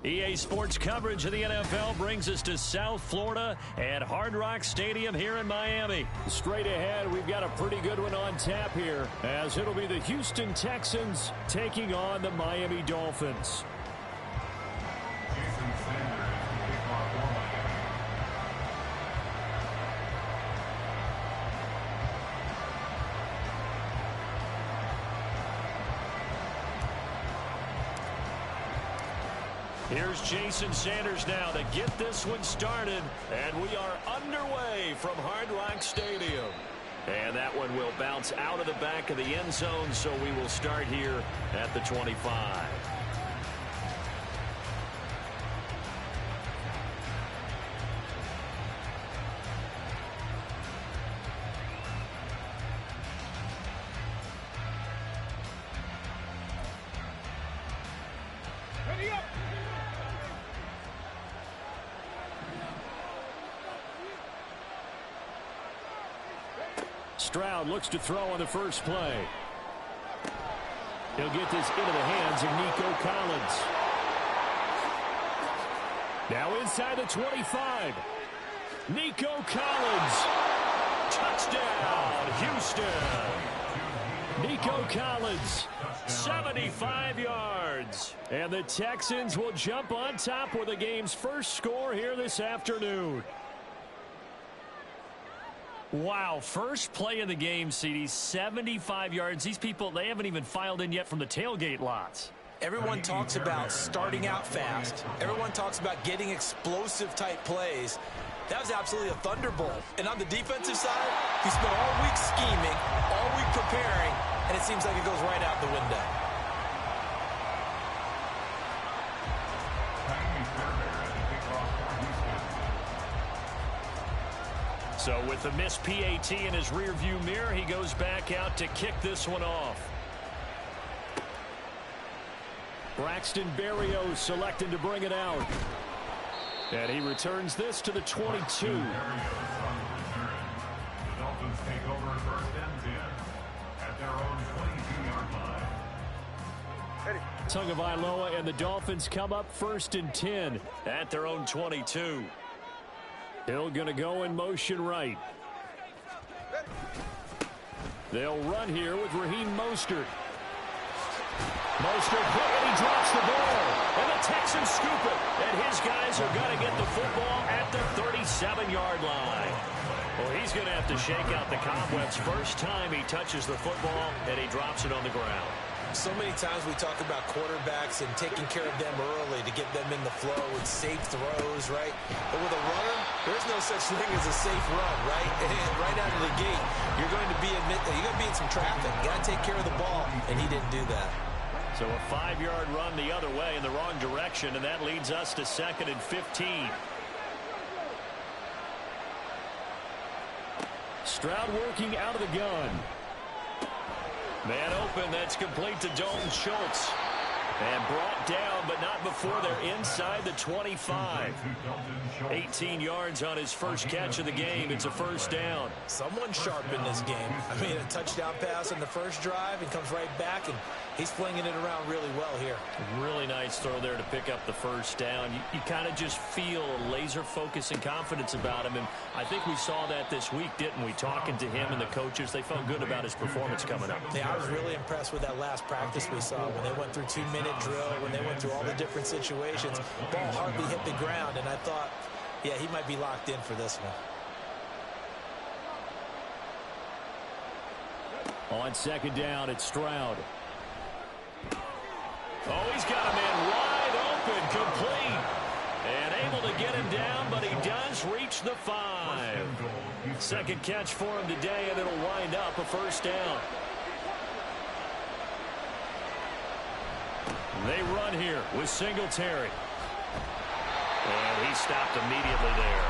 EA Sports coverage of the NFL brings us to South Florida at Hard Rock Stadium here in Miami. Straight ahead, we've got a pretty good one on tap here, as it'll be the Houston Texans taking on the Miami Dolphins. Here's Jason Sanders now to get this one started, and we are underway from Hard Rock Stadium. And that one will bounce out of the back of the end zone, so we will start here at the 25. Stroud looks to throw on the first play. He'll get this into the hands of Nico Collins. Now inside the 25. Nico Collins. Touchdown, Houston. Nico Collins, 75 yards. And the Texans will jump on top with the game's first score here this afternoon. Wow, first play of the game, CD, 75 yards. These people, they haven't even filed in yet from the tailgate lots. Everyone talks about starting out fast. Everyone talks about getting explosive-type plays. That was absolutely a thunderbolt. And on the defensive side, he spent all week scheming, all week preparing, and it seems like it goes right out the window. So with the missed PAT in his rearview mirror, he goes back out to kick this one off. Braxton Berrios selecting to bring it out. And he returns this to the 22. The Dolphins take over first and 10 at their own 22-yard line. Tagovailoa and the Dolphins come up first and 10 at their own 22. Hill going to go in motion right. They'll run here with Raheem Mostert. Mostert quick, and he drops the ball. And the Texans scoop it. And his guys are going to get the football at the 37-yard line. Well, he's going to have to shake out the cobwebs first time he touches the football, and he drops it on the ground. So many times we talk about quarterbacks and taking care of them early to get them in the flow with safe throws, right? But with a runner, there's no such thing as a safe run, right? And right out of the gate, you're going to be in some traffic. You got to take care of the ball, and he didn't do that. So a 5-yard run the other way in the wrong direction, and that leads us to 2nd and 15. Stroud working out of the gun. Man open, that's complete to Dalton Schultz. And brought down, but not before they're inside the 25. 18 yards on his first catch of the game. It's a first down. Someone sharp in this game. I mean, a touchdown pass on the first drive and comes right back, and he's flinging it around really well here. Really nice throw there to pick up the first down. You kind of just feel laser focus and confidence about him, and I think we saw that this week, didn't we? Talking to him and the coaches, they felt good about his performance coming up. Yeah, I was really impressed with that last practice we saw when they went through 2-minute drill, when they went through all the different situations. Ball hardly hit the ground, and I thought, yeah, he might be locked in for this one. On 2nd down, it's Stroud. Oh, he's got a man wide open, complete. And able to get him down, but he does reach the 5. Second catch for him today, and it'll wind up a first down. They run here with Singletary. And he stopped immediately there.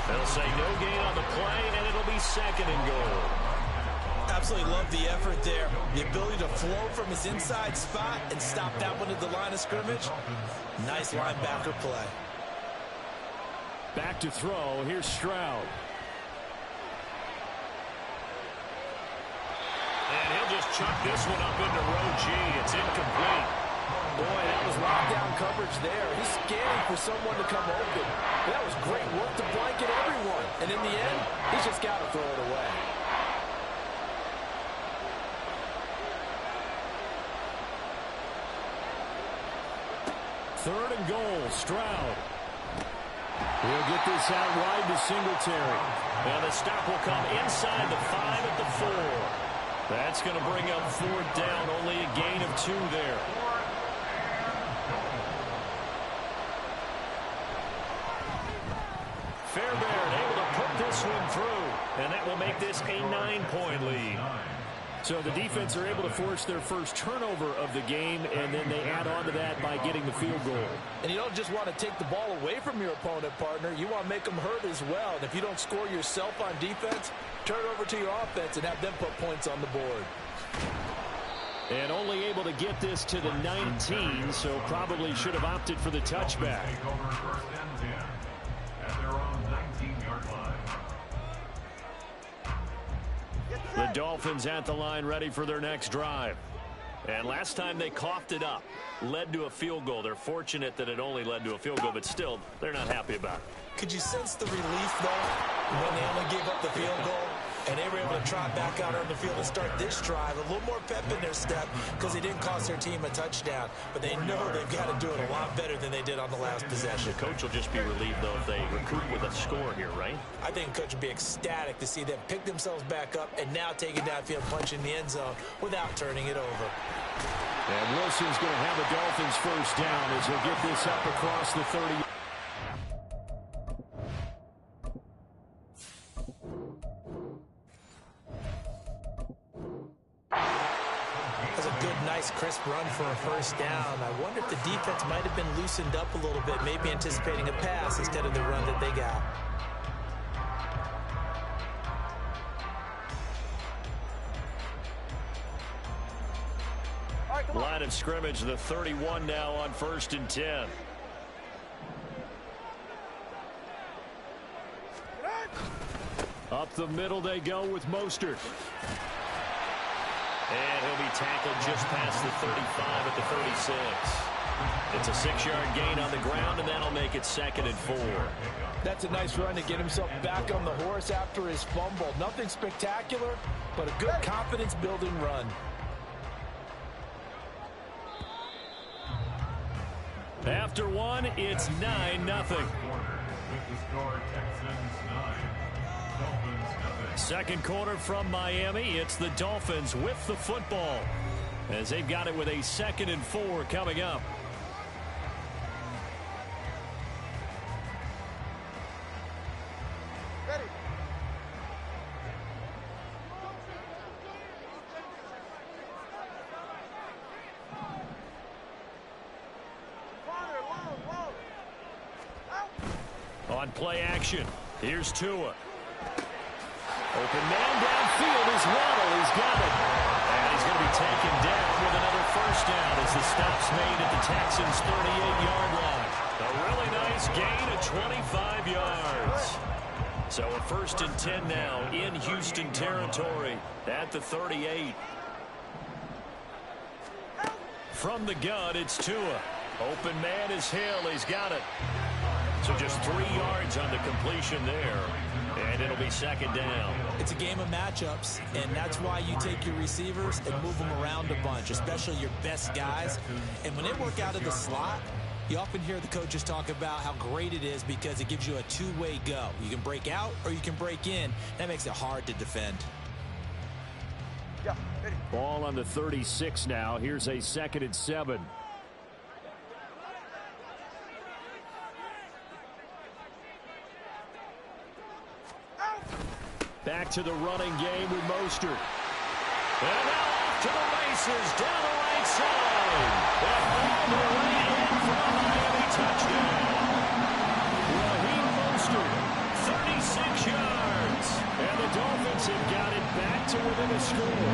They'll say no gain on the play, and it'll be 2nd and goal. Absolutely love the effort there. The ability to flow from his inside spot and stop that one at the line of scrimmage. Nice linebacker play. Back to throw. Here's Stroud. And he'll just chuck this one up into row G. It's incomplete. Boy, that was lockdown coverage there. He's scanning for someone to come open. That was great work to blanket everyone. And in the end, he's just got to throw it away. Third and goal, Stroud. He'll get this out wide to Singletary. And the stop will come inside the 5 at the 4. That's going to bring up 4th down. Only a gain of 2 there. Fairbairn able to put this one through. And that will make this a 9-point lead. So the defense are able to force their first turnover of the game, and then they add on to that by getting the field goal. And you don't just want to take the ball away from your opponent, partner. You want to make them hurt as well. And if you don't score yourself on defense, turn it over to your offense and have them put points on the board. And only able to get this to the 19, so probably should have opted for the touchback. Take over first and 10 at their own 19-yard line. The Dolphins at the line ready for their next drive. And last time they coughed it up, led to a field goal. They're fortunate that it only led to a field goal, but still, they're not happy about it. Could you sense the relief, though, when they only gave up the field goal? And they were able to trot back out on the field and start this drive. A little more pep in their step because they didn't cost their team a touchdown. But they know they've got to do it a lot better than they did on the last possession. The coach will just be relieved, though, if they recoup with a score here, right? I think the coach would be ecstatic to see them pick themselves back up and now take it downfield, punch in the end zone without turning it over. And Wilson's going to have a Dolphins first down as he'll get this up across the 30. Crisp run for a first down. I wonder if the defense might have been loosened up a little bit, maybe anticipating a pass instead of the run that they got. Line of scrimmage, the 31 now on 1st and 10. Up the middle they go with Mostert. And he'll be tackled just past the 35 at the 36. It's a 6-yard gain on the ground, and that'll make it 2nd and 4. That's a nice run to get himself back on the horse after his fumble. Nothing spectacular, but a good confidence-building run. After one, it's 9-0. With the score, Texans 9, Dolphins 0. Second quarter from Miami. It's the Dolphins with the football as they've got it with a 2nd and 4 coming up. Ready. On play action, here's Tua. Open man downfield is Waddle. He's got it. And he's going to be taken down with another first down as the stop's made at the Texans' 38-yard line. A really nice gain of 25 yards. So a 1st and 10 now in Houston territory at the 38. From the gun, it's Tua. Open man is Hill. He's got it. So just 3 yards on the completion there. And it'll be 2nd down. It's a game of matchups, and that's why you take your receivers and move them around a bunch, especially your best guys. And when they work out of the slot, you often hear the coaches talk about how great it is because it gives you a two-way go. You can break out or you can break in. That makes it hard to defend. Yeah, ready. Ball on the 36 now. Here's a 2nd and 7. Back to the running game with Mostert. And now off to the races down the right side. And all the way in for a Miami touchdown. Raheem Mostert, 36 yards. And the Dolphins have got it back to within a score.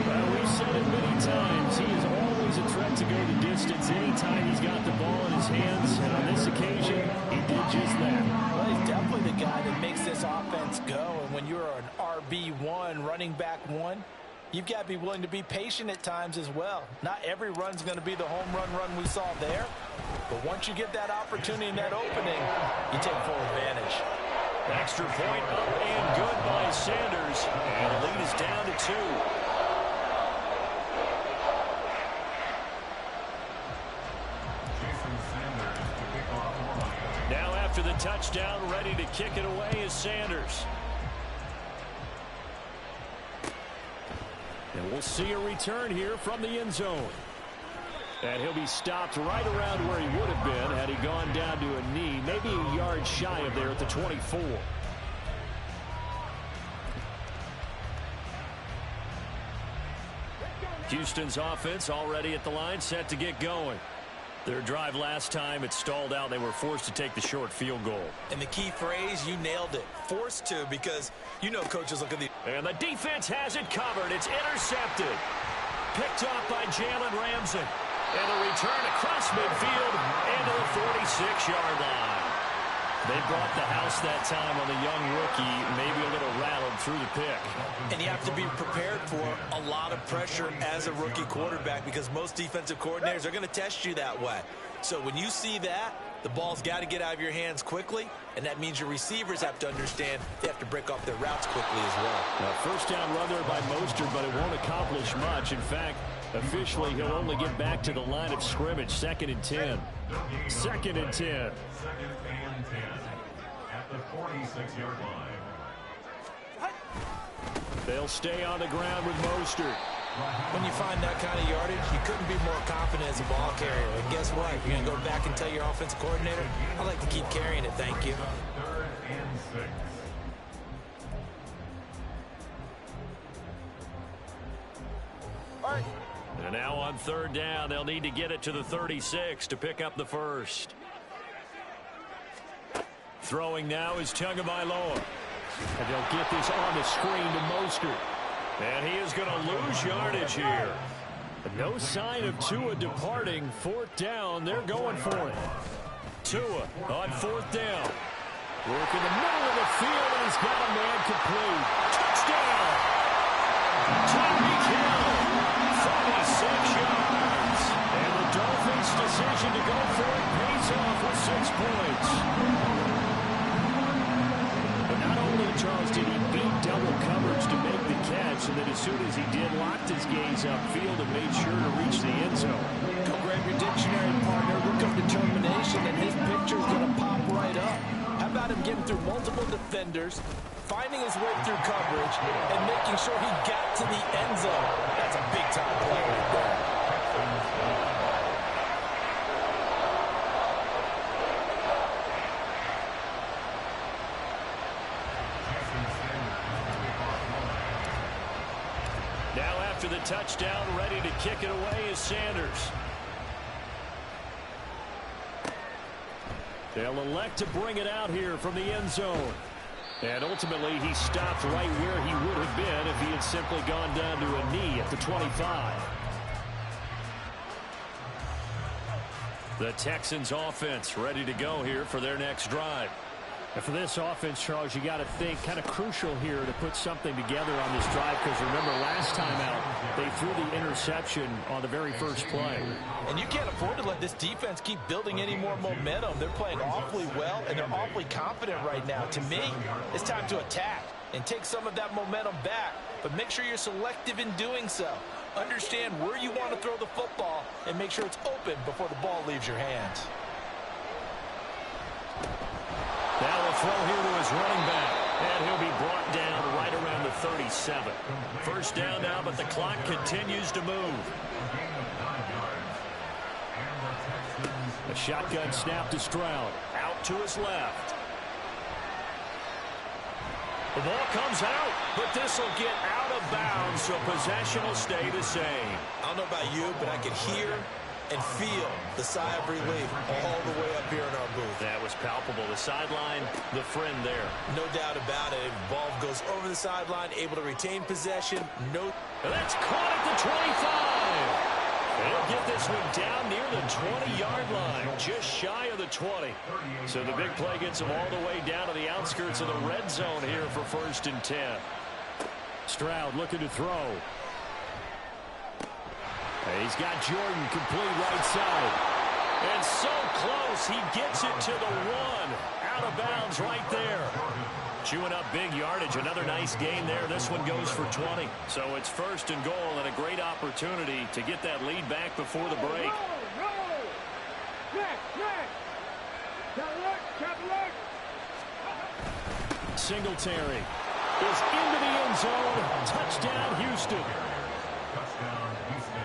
Well, we've said it many times. He is always a threat to go the distance anytime he's got the ball in his hands. And on this occasion, he did just that. Well, he's definitely the guy that makes this offense go. And when you're an RB1, running back one, you've got to be willing to be patient at times as well. Not every run's going to be the home run we saw there. But once you get that opportunity and that opening, you take full advantage. Extra point up and good by Sanders. And the lead is down to 2. Now after the touchdown, ready to kick it away is Sanders. And we'll see a return here from the end zone. And he'll be stopped right around where he would have been had he gone down to a knee, maybe a yard shy of there at the 24. Houston's offense already at the line, set to get going. Their drive last time, it stalled out. They were forced to take the short field goal. And the key phrase, you nailed it. Forced to, because you know coaches look at the... And the defense has it covered. It's intercepted. Picked off by Jalen Ramsey. And a return across midfield and to the 46-yard line. They brought the house that time on the young rookie, maybe a little rattled through the pick. And you have to be prepared for a lot of pressure as a rookie quarterback because most defensive coordinators are going to test you that way. So when you see that, the ball's got to get out of your hands quickly, and that means your receivers have to understand they have to break off their routes quickly as well. Now, first down run there by Mostert, but it won't accomplish much. In fact, officially, he'll only get back to the line of scrimmage. 2nd and 10. 2nd and 10. 2nd and 10 at the 46-yard line. They'll stay on the ground with Mostert. When you find that kind of yardage, you couldn't be more confident as a ball carrier. And guess what? You're going to go back and tell your offensive coordinator, I'd like to keep carrying it, thank you. 3rd and 6. All right. And now on 3rd down, they'll need to get it to the 36 to pick up the first. Throwing now is Tagovailoa. And they'll get this on the screen to Mostert. And he is going to lose yardage here. No sign of Tua departing. 4th down, they're going for it. Tua on 4th down. Work in the middle of the field, and he's got a man complete. Touchdown! Tyreek Hill, 46 yards. And the Dolphins' decision to go for it pays off with 6 points. But not only, Charles, did he beat double coverage to make the catch, and then as soon as he did, locked his gaze upfield and made sure to reach the end zone. Go grab your dictionary, partner. Look up determination, and his picture's going to pop right up. How about him getting through multiple defenders, finding his way through coverage, and making sure he got to the end zone? That's a big-time play right there. Now after the touchdown, ready to kick it away is Sanders. They'll elect to bring it out here from the end zone. And ultimately, he stopped right where he would have been if he had simply gone down to a knee at the 25. The Texans offense ready to go here for their next drive. And for this offense, Charles, you got to think kind of crucial here to put something together on this drive, because remember, last time out, they threw the interception on the very first play. And you can't afford to let this defense keep building any more momentum. They're playing awfully well, and they're awfully confident right now. To me, it's time to attack and take some of that momentum back, but make sure you're selective in doing so. Understand where you want to throw the football and make sure it's open before the ball leaves your hands. Now a throw here to his running back, and he'll be brought down right around the 37. First down now, but the clock continues to move. A shotgun snap to Stroud. Out to his left. The ball comes out, but this will get out of bounds, so possession will stay the same. I don't know about you, but I could hear and feel the sigh of relief all the way up here in our booth. That was palpable. The sideline, the friend there. No doubt about it. Ball goes over the sideline, able to retain possession. No. And that's caught at the 25. They'll get this one down near the 20-yard line, just shy of the 20. So the big play gets them all the way down to the outskirts of the red zone here for 1st and 10. Stroud looking to throw. He's got Jordan complete right side. And so close, he gets it to the one. Out of bounds right there. Chewing up big yardage. Another nice gain there. This one goes for 20. So it's first and goal and a great opportunity to get that lead back before the break. Singletary is into the end zone. Touchdown, Houston. Touchdown, Houston.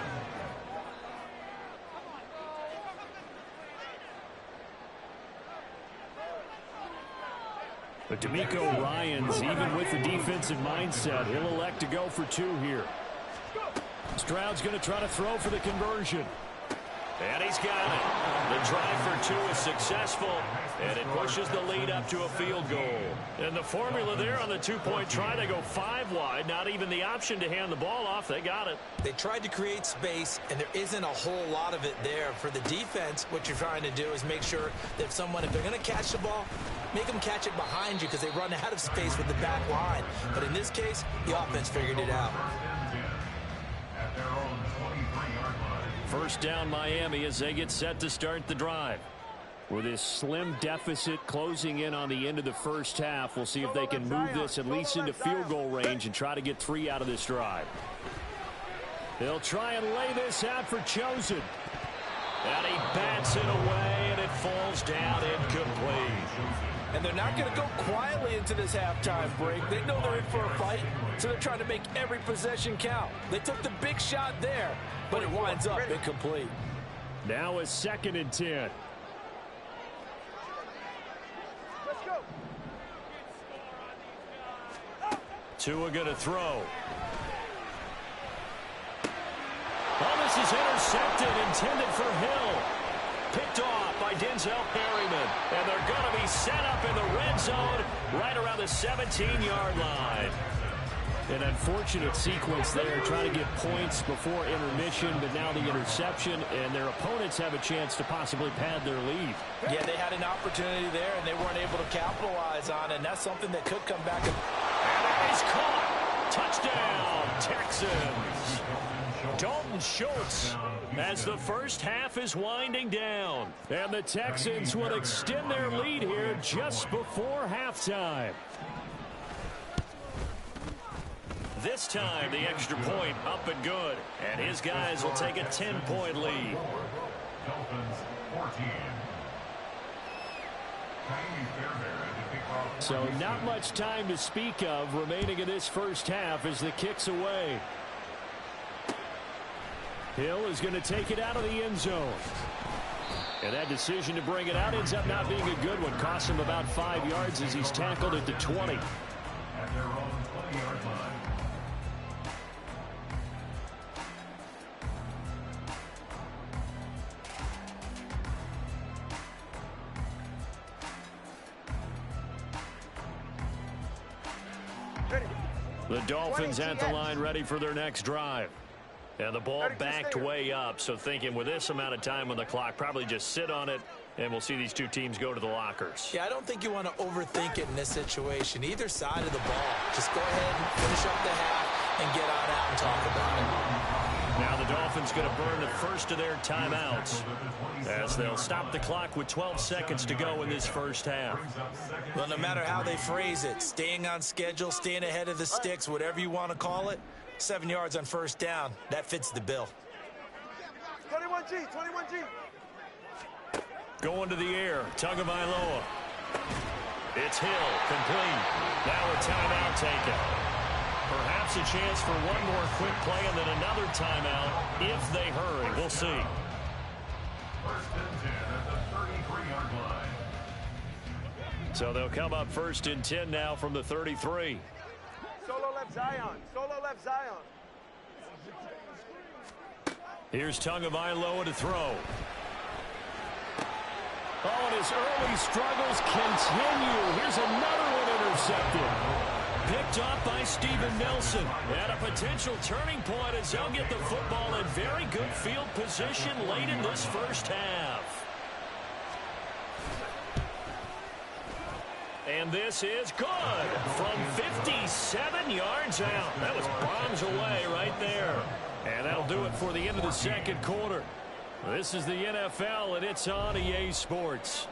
But D'Amico Ryans, even with the defensive mindset, he'll elect to go for 2 here. Stroud's going to try to throw for the conversion. And he's got it. The drive for 2 is successful, and it pushes the lead up to a field goal. And the formula there on the 2-point try, they go 5 wide. Not even the option to hand the ball off. They got it. They tried to create space, and there isn't a whole lot of it there. For the defense, what you're trying to do is make sure that if they're going to catch the ball, make them catch it behind you because they run out of space with the back line. But in this case, the offense figured it out. At their own 23-yard line. First down Miami as they get set to start the drive. With this slim deficit closing in on the end of the first half, we'll see if they can move this at least into field goal range and try to get 3 out of this drive. They'll try and lay this out for Chosen. And he bats it away, and it falls down incomplete. And they're not going to go quietly into this halftime break. They know they're in for a fight, so they're trying to make every possession count. They took the big shot there, but it winds up incomplete. Now a 2nd and 10. Let's go. Tua going to throw. Oh, this is intercepted, intended for Hill. Picked off by Denzel Perryman. And they're going to be set up in the red zone right around the 17-yard line. An unfortunate sequence there, trying to get points before intermission, but now the interception, and their opponents have a chance to possibly pad their lead. Yeah, they had an opportunity there, and they weren't able to capitalize on it, and that's something that could come back. And that is caught. Touchdown, Texans. Dalton Schultz as the first half is winding down. And the Texans will extend their lead here just before halftime. This time, the extra point up and good. And his guys will take a 10-point lead. Dolphins 14. So not much time to speak of remaining in this first half as the kick's away. Hill is going to take it out of the end zone. And that decision to bring it out ends up not being a good one. Costs him about 5 yards as he's tackled at the 20. At their own 20-yard line. The Dolphins at the line ready for their next drive. And the ball backed way up, so thinking with this amount of time on the clock, probably just sit on it, and we'll see these two teams go to the lockers. Yeah, I don't think you want to overthink it in this situation. Either side of the ball. Just go ahead and finish up the half and get on out and talk about it. Now the Dolphins going to burn the first of their timeouts as they'll stop the clock with 12 seconds to go in this first half. Well, no matter how they phrase it, staying on schedule, staying ahead of the sticks, whatever you want to call it, 7 yards on first down, that fits the bill. 21G, 21G. Going to the air, Tagovailoa. It's Hill, complete. Now a timeout taken. Perhaps a chance for one more quick play and then another timeout if they hurry. We'll see. First and 10 at the 33-yard line. So they'll come up first and 10 now from the 33. Solo left Zion. Solo left Zion. Here's Tagovailoa to throw. Oh, and his early struggles continue. Here's another one intercepted. Picked off by Steven Nelson. And a potential turning point as they'll get the football in very good field position late in this first half. And this is good from 57 yards out. That was bombs away right there. And that'll do it for the end of the second quarter. This is the NFL, and it's on EA Sports.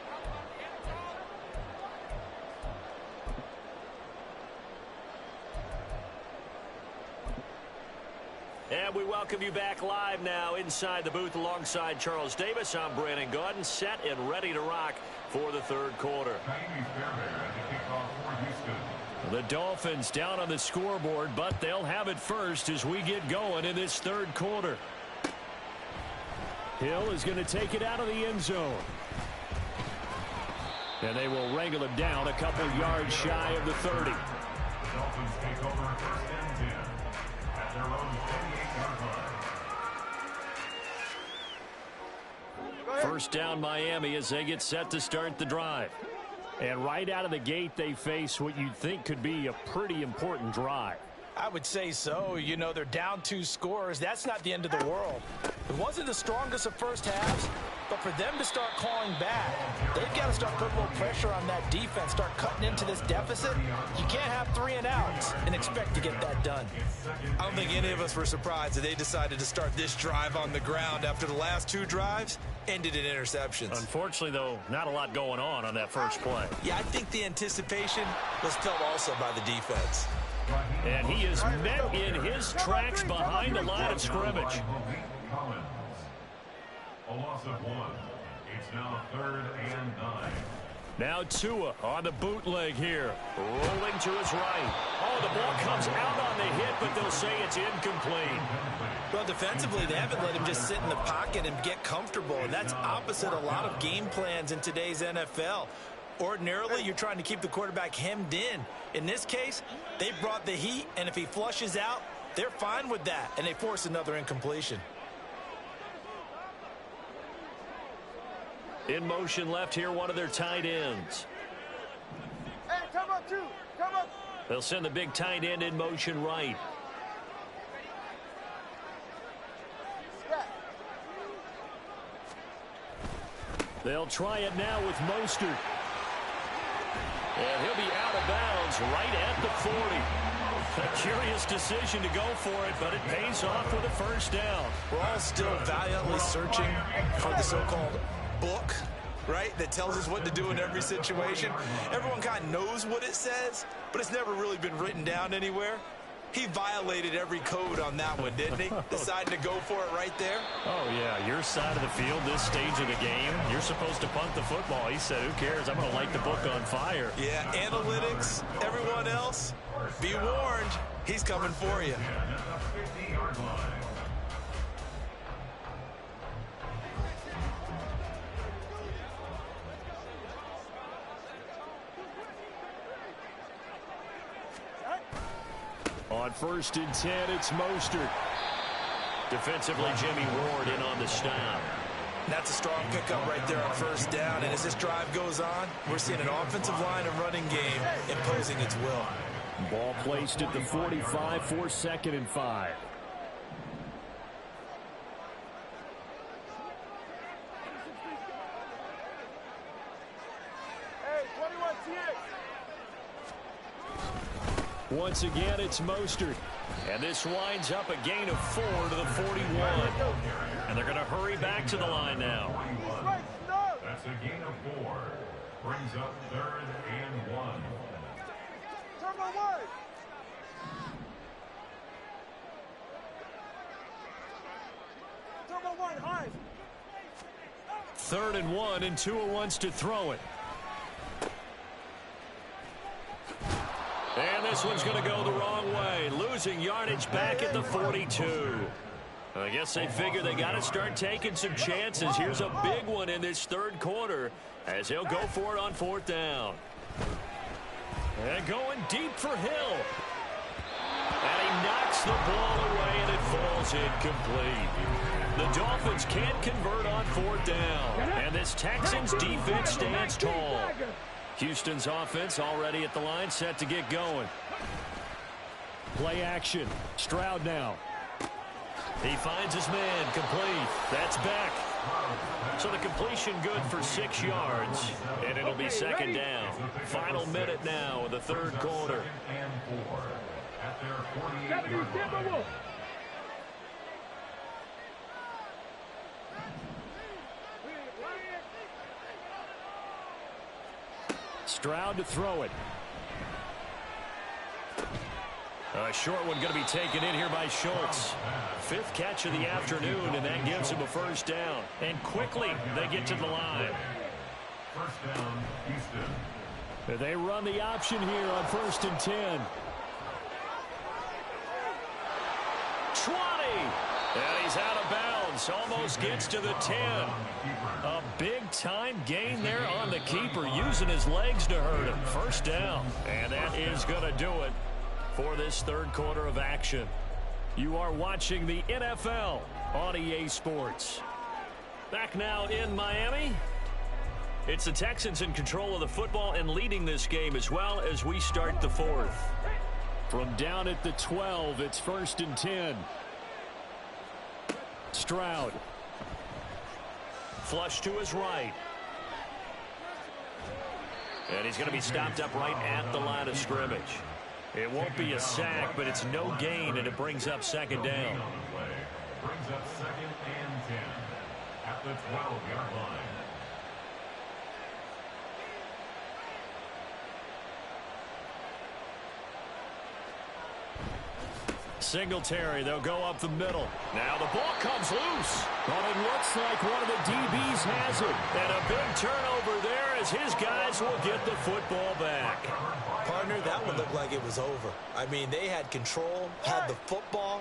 And we welcome you back live now inside the booth alongside Charles Davis. I'm Brandon Gaudin, set and ready to rock for the third quarter. The Dolphins down on the scoreboard, but they'll have it first as we get going in this third quarter. Hill is going to take it out of the end zone. And they will wrangle him down a couple yards shy of the 30. The Dolphins take over first and 10 at their own 28-yard line. First down Miami as they get set to start the drive. And right out of the gate, they face what you'd think could be a pretty important drive. I would say so. You know, they're down 2 scores. That's not the end of the world. It wasn't the strongest of first halves, but for them to start clawing back, they've got to start putting a little pressure on that defense, start cutting into this deficit. You can't have 3 and outs and expect to get that done. I don't think any of us were surprised that they decided to start this drive on the ground after the last 2 drives ended in interceptions. Unfortunately, though, not a lot going on that first play. Yeah, I think the anticipation was felt also by the defense. And he is met in his tracks behind the line of scrimmage. A loss of 1. It's now 3rd and 9. Now Tua on the bootleg here. Rolling to his right. Oh, the ball comes out on the hit, but they'll say it's incomplete. Well, defensively, they haven't let him just sit in the pocket and get comfortable, and that's opposite a lot of game plans in today's NFL. Ordinarily, you're trying to keep the quarterback hemmed in. In this case, they brought the heat, and if he flushes out, they're fine with that, and they force another incompletion. In motion left here, one of their tight ends. Hey, come up, 2. Come up. They'll send the big tight end in motion right. They'll try it now with Mostert. And he'll be out of bounds right at the 40. A curious decision to go for it, but it pays off with a first down. We're all still valiantly searching for the so-called book, right, that tells us what to do in every situation. Everyone kind of knows what it says, but it's never really been written down anywhere. He violated every code on that one, didn't he? Deciding to go for it right there. Oh, yeah, your side of the field, this stage of the game, you're supposed to punt the football. He said, who cares? I'm going to light the book on fire. Yeah, analytics, everyone else, be warned, he's coming for you. At the 50-yard line. On 1st and 10, it's Mostert. Defensively, Jimmy Ward in on the stop. That's a strong pickup right there on first down. And as this drive goes on, we're seeing an offensive line and running game imposing its will. Ball placed at the 45 for 2nd and 5. Hey, 21 TX. Once again, it's Mostert. And this winds up a gain of 4 to the 41. And they're going to hurry back to the line now. That's a gain of 4. Brings up 3rd and 1. Turbo 1. Turbo 1, high. 3rd and 1, and Tua wants to throw it. And this one's going to go the wrong way. Losing yardage back at the 42. I guess they figure they got to start taking some chances. Here's a big one in this third quarter as he'll go for it on 4th down. And going deep for Hill. And he knocks the ball away, and it falls incomplete. The Dolphins can't convert on 4th down. And this Texans defense stands tall. Houston's offense already at the line, set to get going. Play action. Stroud now. He finds his man, complete. That's back. So the completion good for 6 yards, and it'll be second down. Final minute now of the third quarter. And 4 at their 48-yard line. Stroud to throw it. A short one going to be taken in here by Schultz. 5th catch of the afternoon, and that gives him a first down. And quickly, they get to the line. First down, Houston. They run the option here on 1st and 10. 20. And he's out of bounds. Almost gets to the 10. A big-time gain there on the keeper, using his legs to hurt him. First down. And that is going to do it for this third quarter of action. You are watching the NFL on EA Sports. Back now in Miami. It's the Texans in control of the football and leading this game as well as we start the fourth. From down at the 12, it's 1st and 10. Stroud. Flush to his right. And he's going to be stopped up right at the line of scrimmage. It won't be a sack, but it's no gain, and it brings up second down. Brings up 2nd and 10 at the 12-yard line. Singletary, they'll go up the middle. Now the ball comes loose. But it looks like one of the DBs has it. And a big turnover there as his guys will get the football back. Partner, that one looked like it was over. I mean, they had control, had the football,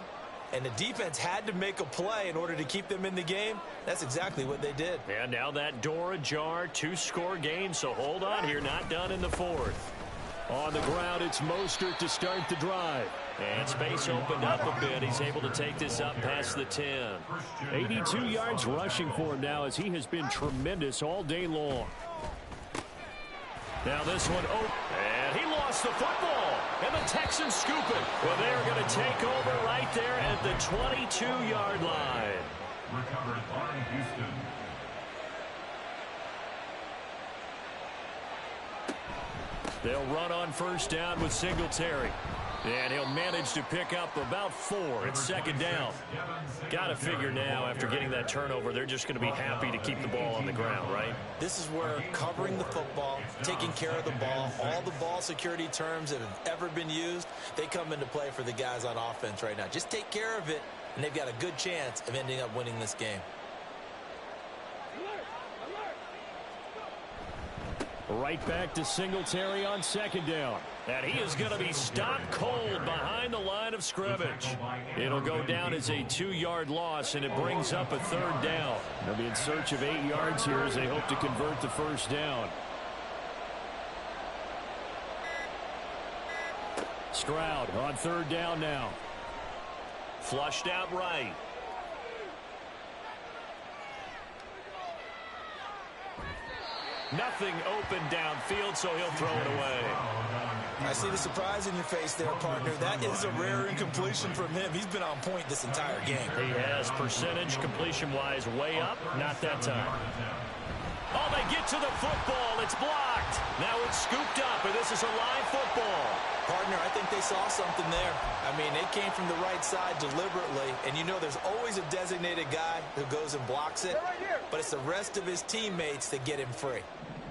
and the defense had to make a play in order to keep them in the game. That's exactly what they did. And now that door ajar, 2-score game, so hold on here, not done in the fourth. On the ground, it's Mostert to start the drive. And space opened up a bit. He's able to take this up past the 10. 82 yards rushing for him now as he has been tremendous all day long. Now this one, and he lost the football. And the Texans scoop it. Well, they're going to take over right there at the 22-yard line. Recovered by Houston. They'll run on first down with Singletary. And he'll manage to pick up about 4 at second down. Got to figure now, after getting that turnover, they're just going to be happy to keep the ball on the ground, right? This is where covering the football, taking care of the ball, all the ball security terms that have ever been used, they come into play for the guys on offense right now. Just take care of it, and they've got a good chance of ending up winning this game. Right back to Singletary on second down. And he is going to be stopped cold behind the line of scrimmage. It'll go down as a 2-yard loss, and it brings up a third down. They'll be in search of 8 yards here as they hope to convert the first down. Stroud on third down now. Flushed out right. Nothing open downfield, so he'll throw it away. I see the surprise in your face there, partner. That is a rare incompletion from him. He's been on point this entire game. He has percentage completion-wise way up. Not that time. Oh, they get to the football. It's blocked. Now it's scooped up, and this is a live football. Partner, I think they saw something there. I mean, they came from the right side deliberately, and you know there's always a designated guy who goes and blocks it, but it's the rest of his teammates that get him free.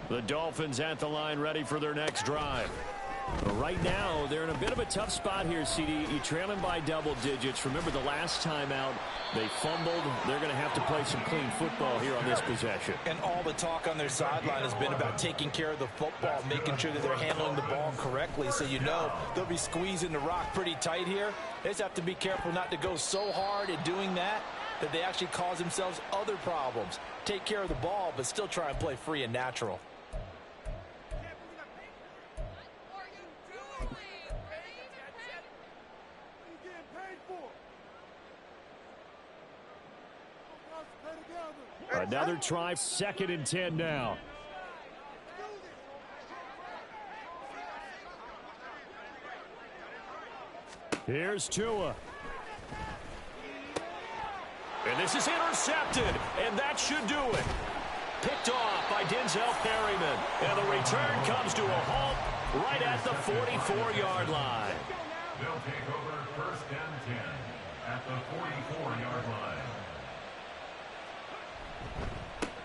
The Dolphins at the line ready for their next drive. But right now, they're in a bit of a tough spot here, CD. You're trailing by double digits. Remember the last time out, they fumbled. They're going to have to play some clean football here on this possession. And all the talk on their sideline has been about taking care of the football, making sure that they're handling the ball correctly. So you know they'll be squeezing the rock pretty tight here. They just have to be careful not to go so hard in doing that they actually cause themselves other problems. Take care of the ball, but still try and play free and natural. Another try, 2nd and 10 now. Here's Tua. And this is intercepted, and that should do it. Picked off by Denzel Perryman. And the return comes to a halt right at the 44-yard line. They'll take over first and 10 at the 44-yard line.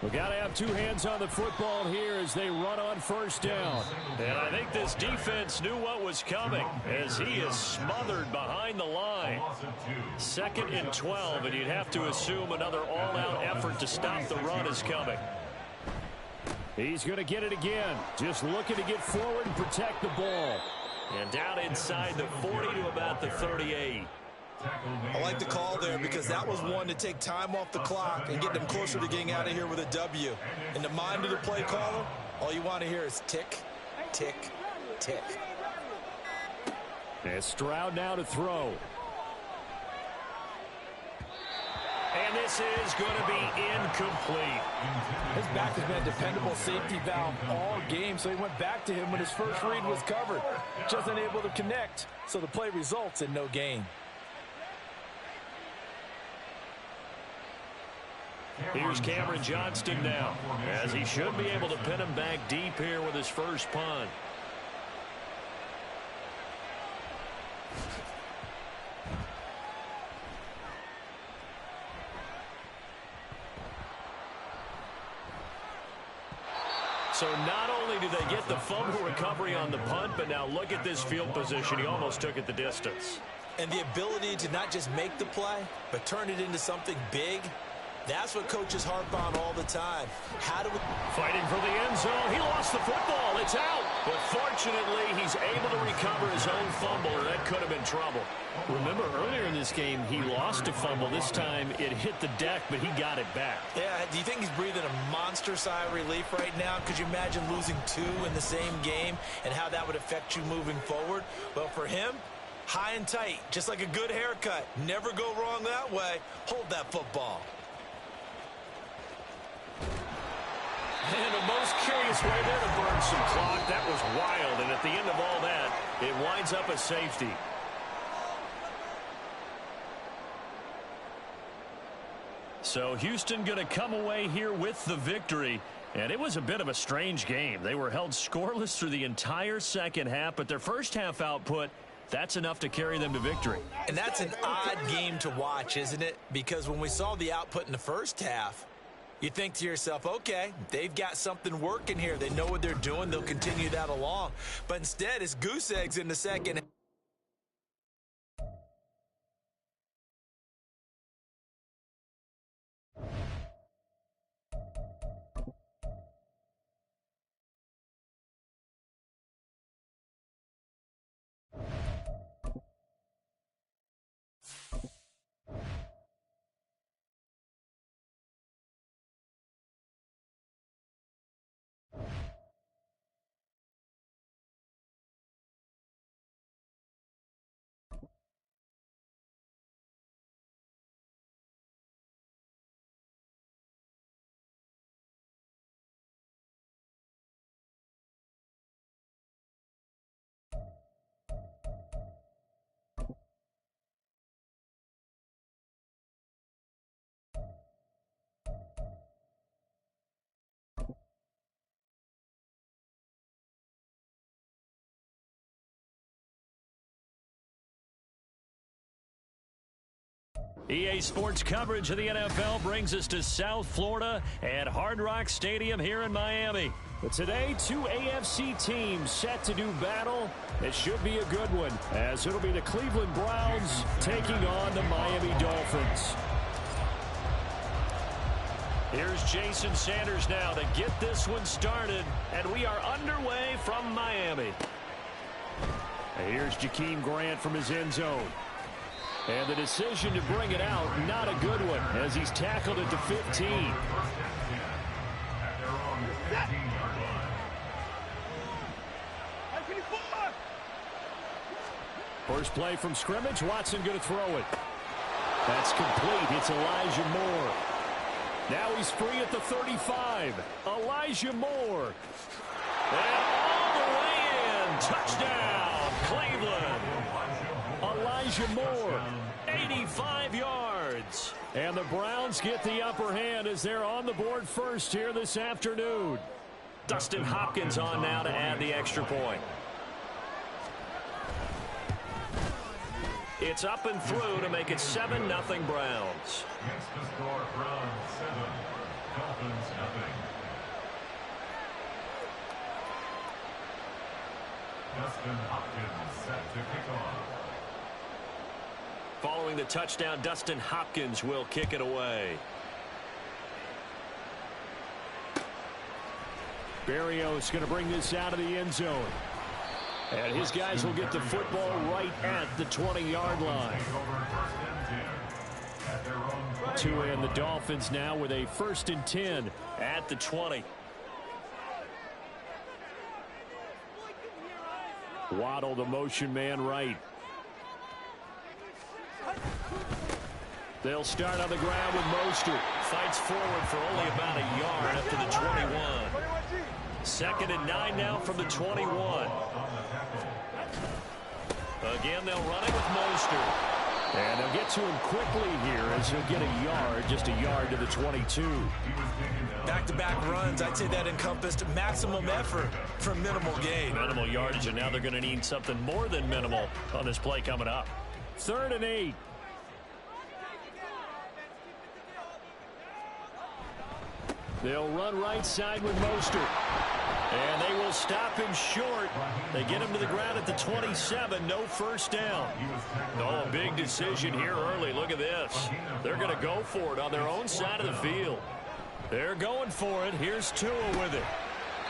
We've got to have two hands on the football here as they run on first down. And I think this defense knew what was coming as he is smothered behind the line. 2nd and 12, and you'd have to assume another all-out effort to stop the run is coming. He's going to get it again. Just looking to get forward and protect the ball. And down inside the 40 to about the 38. I like the call there because that was one to take time off the clock and get them closer to getting out of here with a W. In the mind of the play caller, all you want to hear is tick, tick, tick. And Stroud now to throw. And this is going to be incomplete. His back has been a dependable safety valve all game, so he went back to him when his first read was covered. Just unable to connect, so the play results in no gain. Here's Cameron Johnston now, as he should be able to pin him back deep here with his first punt. So not only do they get the fumble recovery on the punt, but now look at this field position. He almost took it the distance. And the ability to not just make the play, but turn it into something big. That's what coaches harp on all the time. How do we... Fighting for the end zone. He lost the football. It's out. But fortunately, he's able to recover his own fumble, or that could have been trouble. Remember, earlier in this game, he lost a fumble. This time, it hit the deck, but he got it back. Yeah, do you think he's breathing a monster sigh of relief right now? Could you imagine losing 2 in the same game and how that would affect you moving forward? Well, for him, high and tight, just like a good haircut. Never go wrong that way. Hold that football. And the most curious way there to burn some clock. That was wild. And at the end of all that, it winds up a safety. So Houston going to come away here with the victory. And it was a bit of a strange game. They were held scoreless through the entire second half, but their first half output, that's enough to carry them to victory. And that's an odd game to watch, isn't it? Because when we saw the output in the first half, you think to yourself, okay, they've got something working here. They know what they're doing. They'll continue that along. But instead, it's goose eggs in the second. EA Sports coverage of the NFL brings us to South Florida at Hard Rock Stadium here in Miami. But today, 2 AFC teams set to do battle. It should be a good one, as it'll be the Cleveland Browns taking on the Miami Dolphins. Here's Jason Sanders now to get this one started, and we are underway from Miami. And here's Jakeem Grant from his end zone. And the decision to bring it out, not a good one, as he's tackled at the 15. First play from scrimmage, Watson going to throw it. That's complete. It's Elijah Moore. Now he's free at the 35. Elijah Moore. And all the way in. Touchdown, Cleveland. Elijah Moore, 85 yards. yards. And the Browns get the upper hand as they're on the board first here this afternoon. Dustin Hopkins on now to add the extra point. It's up and through to make it 7-0 Browns. Makes the score Browns 7, Dolphins 0. Dustin Hopkins set to kick off. Following the touchdown, Dustin Hopkins will kick it away. Berrios going to bring this out of the end zone. And his guys will get the football right at the 20-yard line. And the Dolphins now with a 1st and 10 at the 20. Waddle, the motion man, right. They'll start on the ground with Mostert. Fights forward for only about a yard up to the 21. 2nd and 9 now from the 21. Again, they'll run it with Mostert. And they'll get to him quickly here as he'll get a yard, just a yard to the 22. Back-to-back runs, I'd say that encompassed maximum effort for minimal gain. Minimal yardage, and now they're going to need something more than minimal on this play coming up. 3rd and 8. They'll run right side with Mostert. And they will stop him short. They get him to the ground at the 27. No first down. Oh, a big decision here early. Look at this. They're going to go for it on their own side of the field. They're going for it. Here's Tua with it.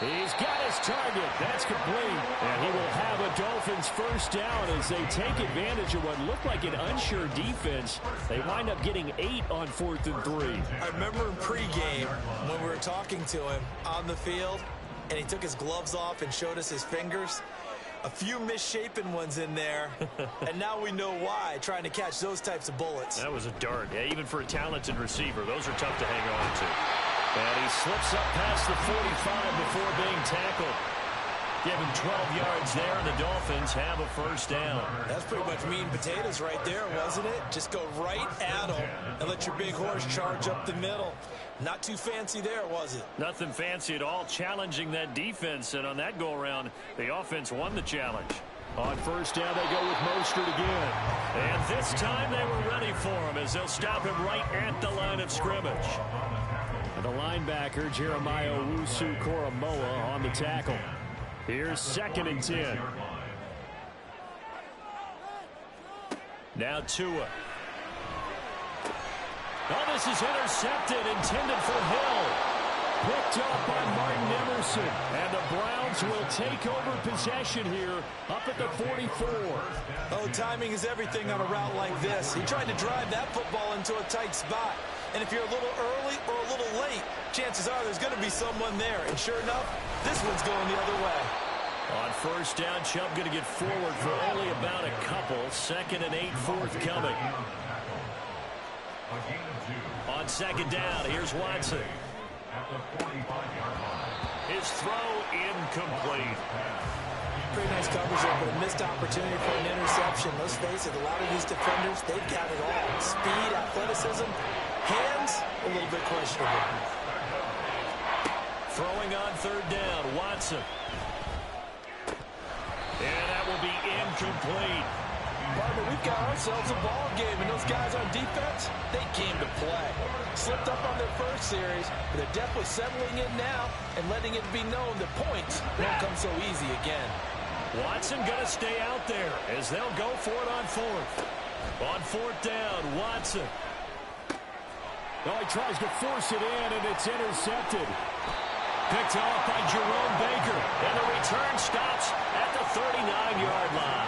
He's got his target. That's complete. And he will have a Dolphins first down as they take advantage of what looked like an unsure defense. They wind up getting 8 on 4th and 3. I remember in pregame when we were talking to him on the field, and he took his gloves off and showed us his fingers. A few misshapen ones in there, and now we know why, trying to catch those types of bullets. That was a dart. Yeah, even for a talented receiver, those are tough to hang on to. And he slips up past the 45 before being tackled. Give him 12 yards there, and the Dolphins have a first down. That's pretty much meat and potatoes right there, wasn't it? Just go right at him and let your big horse charge up the middle. Not too fancy there, was it? Nothing fancy at all, challenging that defense, and on that go-around, the offense won the challenge. On first down, they go with Mostert again. And this time they were ready for him as they'll stop him right at the line of scrimmage. And the linebacker, Jeremiah Owusu-Koramoah, on the tackle. Here's 2nd and 10. Now Tua. Oh, this is intercepted, intended for Hill. Picked up by Martin Emerson. And the Browns will take over possession here up at the 44. Oh, timing is everything on a route like this. He tried to drive that football into a tight spot. And if you're a little early or a little late, chances are there's going to be someone there. And sure enough, this one's going the other way. On first down, Chubb going to get forward for only about a couple. 2nd and 8 forthcoming. On 2nd down, here's Watson. His throw incomplete. Pretty nice coverage there, but a missed opportunity for an interception. Let's face it, a lot of these defenders, they've got it all. Speed, athleticism, hands, a little bit questionable. Throwing on 3rd down, Watson. And that will be incomplete. Barbara, we've got ourselves a ball game, and those guys on defense, they came to play. Slipped up on their first series, but they're definitely settling in now and letting it be known that points won't come so easy again. Watson going to stay out there as they'll go for it on 4th. On 4th down, Watson. Oh, he tries to force it in, and it's intercepted. Picked off by Jerome Baker, and the return stops at the 39-yard line.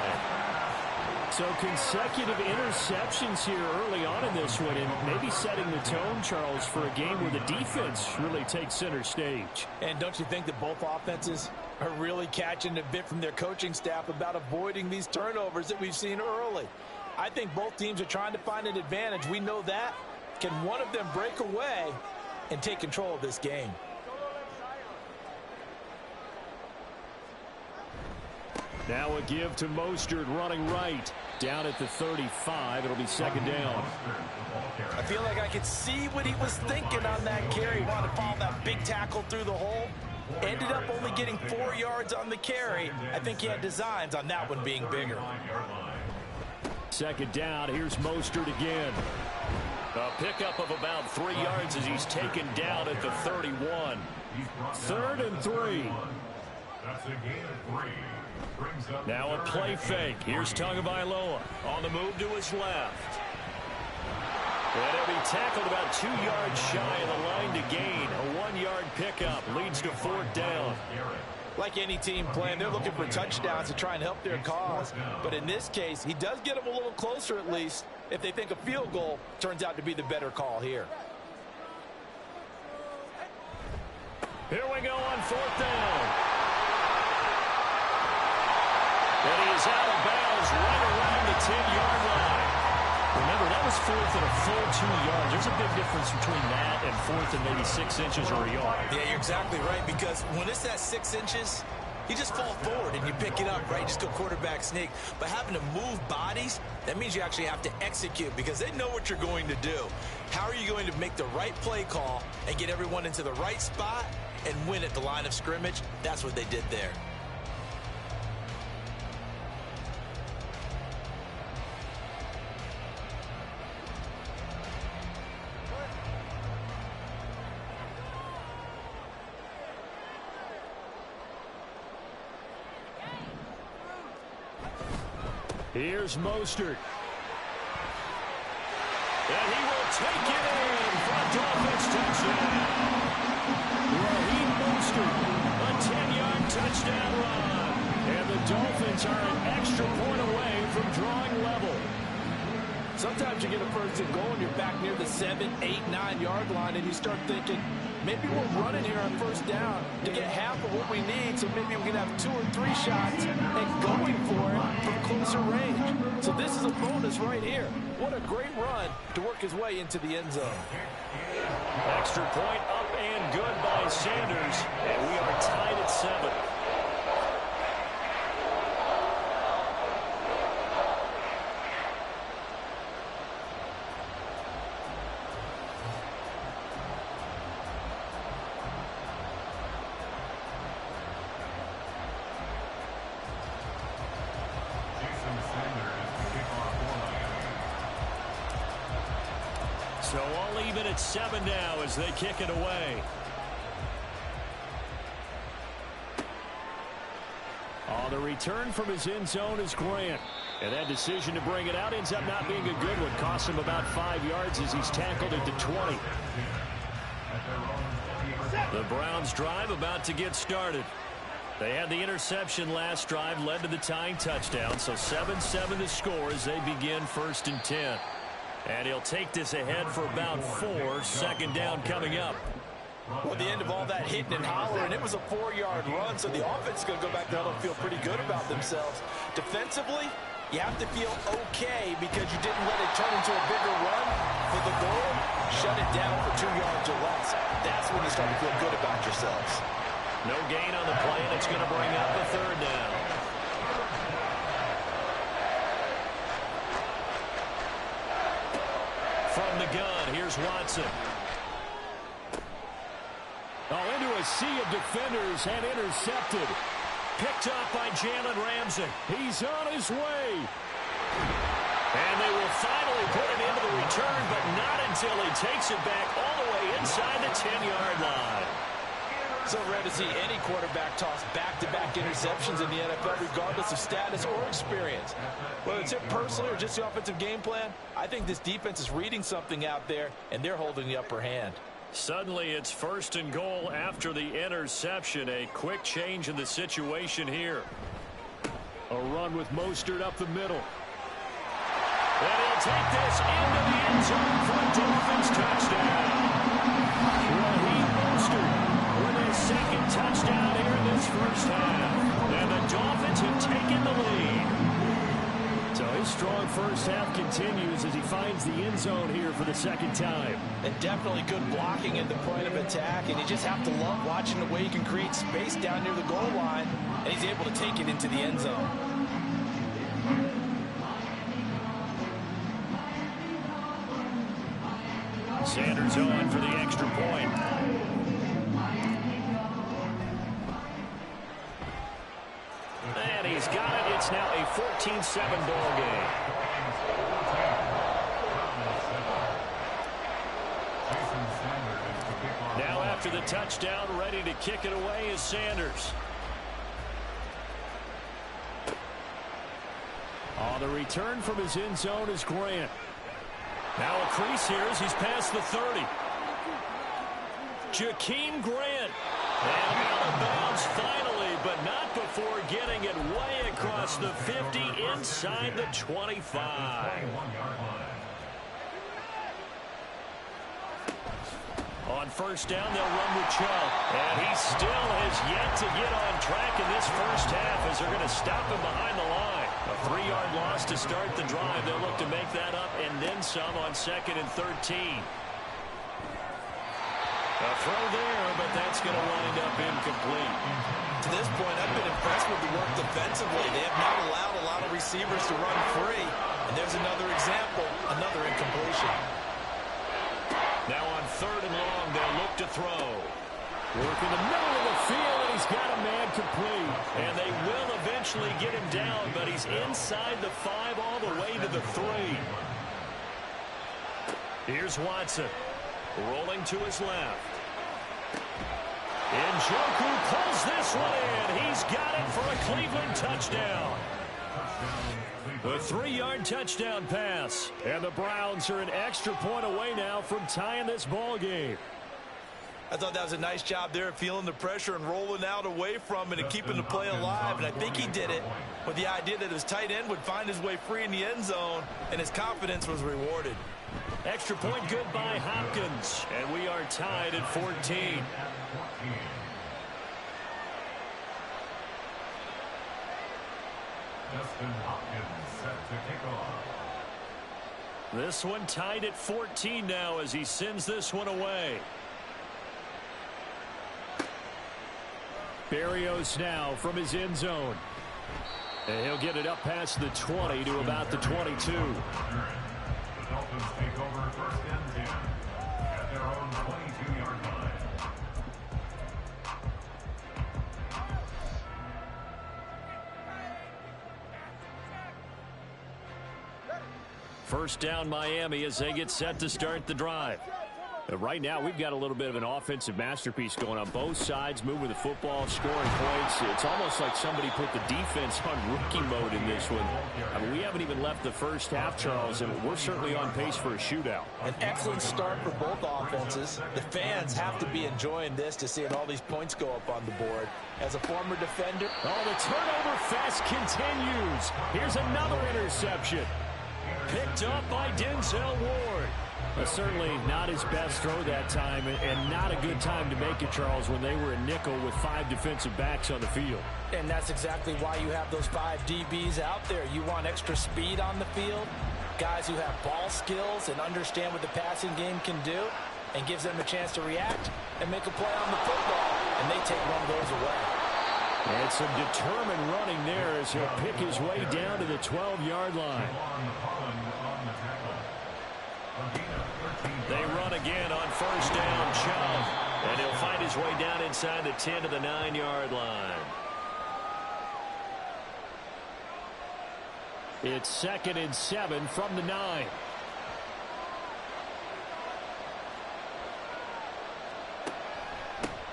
So consecutive interceptions here early on in this one, and maybe setting the tone, Charles, for a game where the defense really takes center stage. And don't you think that both offenses are really catching a bit from their coaching staff about avoiding these turnovers that we've seen early? I think both teams are trying to find an advantage. We know that. Can one of them break away and take control of this game? Now a give to Mostert running right. Down at the 35, it'll be second down. I feel like I could see what he was thinking on that carry. He wanted to follow that big tackle through the hole. Ended up only getting 4 yards on the carry. I think he had designs on that one being bigger. Second down, here's Mostert again. A pickup of about 3 yards as he's taken down at the 31. 3rd and 3. That's a gain of 3. Now a play fake. Here's Tagovailoa on the move to his left. And he'll be tackled about 2 yards shy of the line to gain. A 1-yard pickup leads to 4th down. Like any team playing, they're looking for touchdowns to try and help their cause. But in this case, he does get them a little closer at least if they think a field goal turns out to be the better call here. Here we go on 4th down. And he is out of bounds right around the 10-yard line. Remember, that was 4th and a full 2 yards. There's a big difference between that and 4th and maybe 6 inches or a yard. Yeah, you're exactly right, because when it's at 6 inches, you just fall forward and you pick it up, right? Just go quarterback sneak. But having to move bodies, that means you actually have to execute because they know what you're going to do. How are you going to make the right play call and get everyone into the right spot and win at the line of scrimmage? That's what they did there. Here's Mostert. And he will take it in for a Dolphins touchdown. Raheem Mostert, a 10-yard touchdown run. And the Dolphins are an extra point away from drawing level. Sometimes you get a first and goal and you're back near the 7, 8, 9-yard line and you start thinking, maybe we're running here on first down to get half of what we need, so maybe we can have 2 or 3 shots and going for it from closer range. So this is a bonus right here. What a great run to work his way into the end zone. Extra point up and good by Sanders, and we are tied at 7. So all even at 7 now as they kick it away. On the return from his end zone is Grant. And that decision to bring it out ends up not being a good one. Costs him about 5 yards as he's tackled at the 20. The Browns drive about to get started. They had the interception last drive, led to the tying touchdown. So 7-7 to score as they begin 1st and 10. And he'll take this ahead for about 4. Second down coming up. Well, at the end of all that hitting and hollering, it was a 4-yard run, so the offense is going to go back there and feel pretty good about themselves. Defensively, you have to feel okay because you didn't let it turn into a bigger run. For the goal, shut it down for 2 yards or less. That's when you start to feel good about yourselves. No gain on the play, and it's going to bring up the 3rd down. From the gun, here's Watson. Oh, into a sea of defenders and intercepted. Picked up by Jalen Ramsey. He's on his way. And they will finally put it into the return, but not until he takes it back all the way inside the 10-yard line. So rare to see any quarterback toss back-to-back interceptions in the NFL, regardless of status or experience. Whether it's him personally or just the offensive game plan, I think this defense is reading something out there, and they're holding the upper hand. Suddenly, it's 1st and goal after the interception. A quick change in the situation here. A run with Mostert up the middle. And he'll take this into the end zone for a Dolphins touchdown. Raheem Mostert with his 2nd touchdown here in this 1st half. And the Dolphins have taken the lead. So his strong 1st half continues as he finds the end zone here for the 2nd time. And definitely good blocking at the point of attack, and you just have to love watching the way he can create space down near the goal line, and he's able to take it into the end zone. Sanders on for the extra point. And he's got it. It's now a 14-7 ball game. Now after the touchdown, ready to kick it away is Sanders. On the return from his end zone is Grant. Now a crease here as he's past the 30. Jakeem Grant. And out of bounds finally, but not before getting it way across the 50 inside the 25. On first down, they'll run with Chubb. And he still has yet to get on track in this first half as they're going to stop him behind the line. A 3-yard loss to start the drive. They'll look to make that up and then some on 2nd and 13. A throw there, but that's going to wind up incomplete. To this point, I've been impressed with the work defensively. They have not allowed a lot of receivers to run free. And there's another example, another incompletion. Now on 3rd and long, they'll look to throw. Work in the middle of the field, and he's got a man complete. And they will eventually get him down, but he's inside the 5 all the way to the 3. Here's Watson. Rolling to his left. Njoku pulls this one in. He's got it for a Cleveland touchdown. A 3-yard touchdown pass. And the Browns are an extra point away now from tying this ball game. I thought that was a nice job there of feeling the pressure and rolling out away from it and keeping the play alive. And I think he did it with the idea that his tight end would find his way free in the end zone, and his confidence was rewarded. Extra point good by Hopkins. And we are tied at 14. Justin Hopkins set to kick off. This one tied at 14 now as he sends this one away. Berrios now from his end zone. And he'll get it up past the 20 to about the 22. The Dolphins take over 1st and 10 at their own 22-yard line. First down Miami as they get set to start the drive. Right now, we've got a little bit of an offensive masterpiece going on both sides, moving the football, scoring points. It's almost like somebody put the defense on rookie mode in this one. I mean, we haven't even left the first half, Charles, and we're certainly on pace for a shootout. An excellent start for both offenses. The fans have to be enjoying this to seeing all these points go up on the board. As a former defender. Oh, the turnover fest continues. Here's another interception. Picked up by Denzel Ward. Certainly not his best throw that time, and not a good time to make it, Charles, when they were a nickel with 5 defensive backs on the field. And that's exactly why you have those 5 DBs out there. You want extra speed on the field, guys who have ball skills and understand what the passing game can do, and gives them a chance to react and make a play on the football, and they take one of those away. And some determined running there as he'll pick his way down to the 12-yard line. They run again on first down, Chubb. And he'll find his way down inside the 10 to the 9-yard line. It's 2nd and 7 from the 9.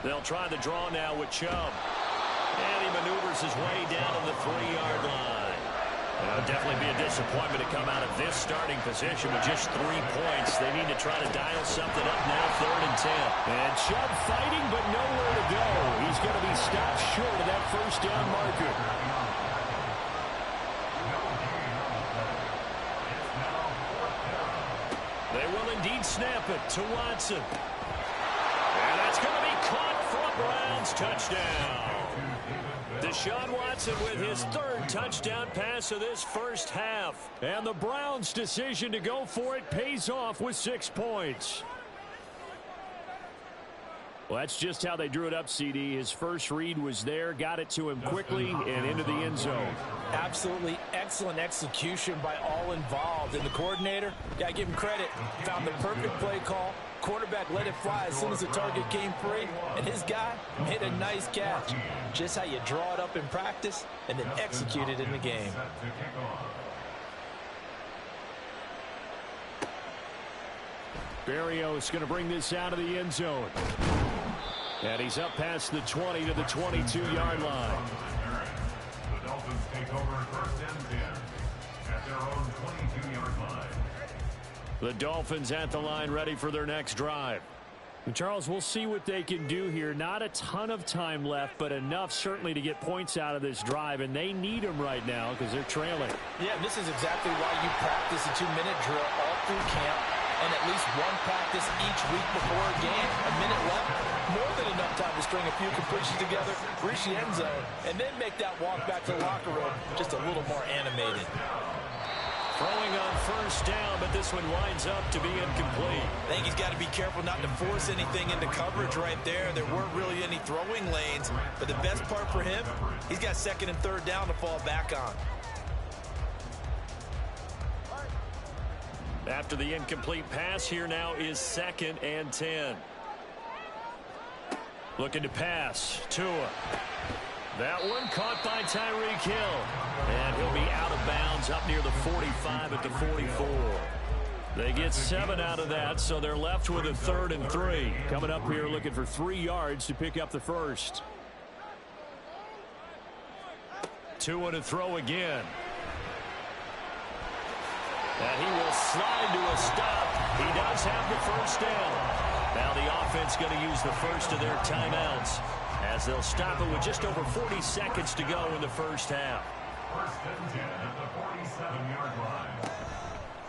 They'll try the draw now with Chubb. And he maneuvers his way down to the 3-yard line. It'll definitely be a disappointment to come out of this starting position with just 3 points. They need to try to dial something up now, 3rd and 10. And Chubb fighting, but nowhere to go. He's going to be stopped short of that first down marker. They will indeed snap it to Watson. And that's going to be caught for a Browns touchdown. Deshaun Watson with his 3rd touchdown pass of this first half. And the Browns' decision to go for it pays off with 6 points. Well, that's just how they drew it up, CD. His first read was there, got it to him quickly, and into the end zone. Absolutely excellent execution by all involved. And the coordinator, got to give him credit, found the perfect play call. Quarterback let it fly as soon as the target came free, and his guy made a nice catch. Just how you draw it up in practice and then execute it in the game. Berrios going to bring this out of the end zone. And he's up past the 20 to the 22-yard line. The Dolphins take over first and 10 at their own 22-yard line. The Dolphins at the line, ready for their next drive. And Charles, we'll see what they can do here. Not a ton of time left, but enough certainly to get points out of this drive, and they need them right now because they're trailing. Yeah, this is exactly why you practice a 2-minute drill all through camp and at least one practice each week before a game. A minute left, more than enough time to string a few completions together, reach the end zone, and then make that walk back to the locker room just a little more animated. Throwing on first down, but this one winds up to be incomplete. I think he's got to be careful not to force anything into coverage right there. There weren't really any throwing lanes, but the best part for him, he's got second and third down to fall back on. After the incomplete pass, here now is 2nd and 10. Looking to pass. Tua. That one caught by Tyreek Hill. And he'll be out of bounds up near the 45 at the 44. They get 7 out of that, so they're left with a 3rd and 3. Coming up here looking for 3 yards to pick up the first. Tua to throw again. And he will slide to a stop. He does have the first down. Now the offense going to use the first of their timeouts as they'll stop it with just over 40 seconds to go in the first half. First and 10 at the 47-yard line.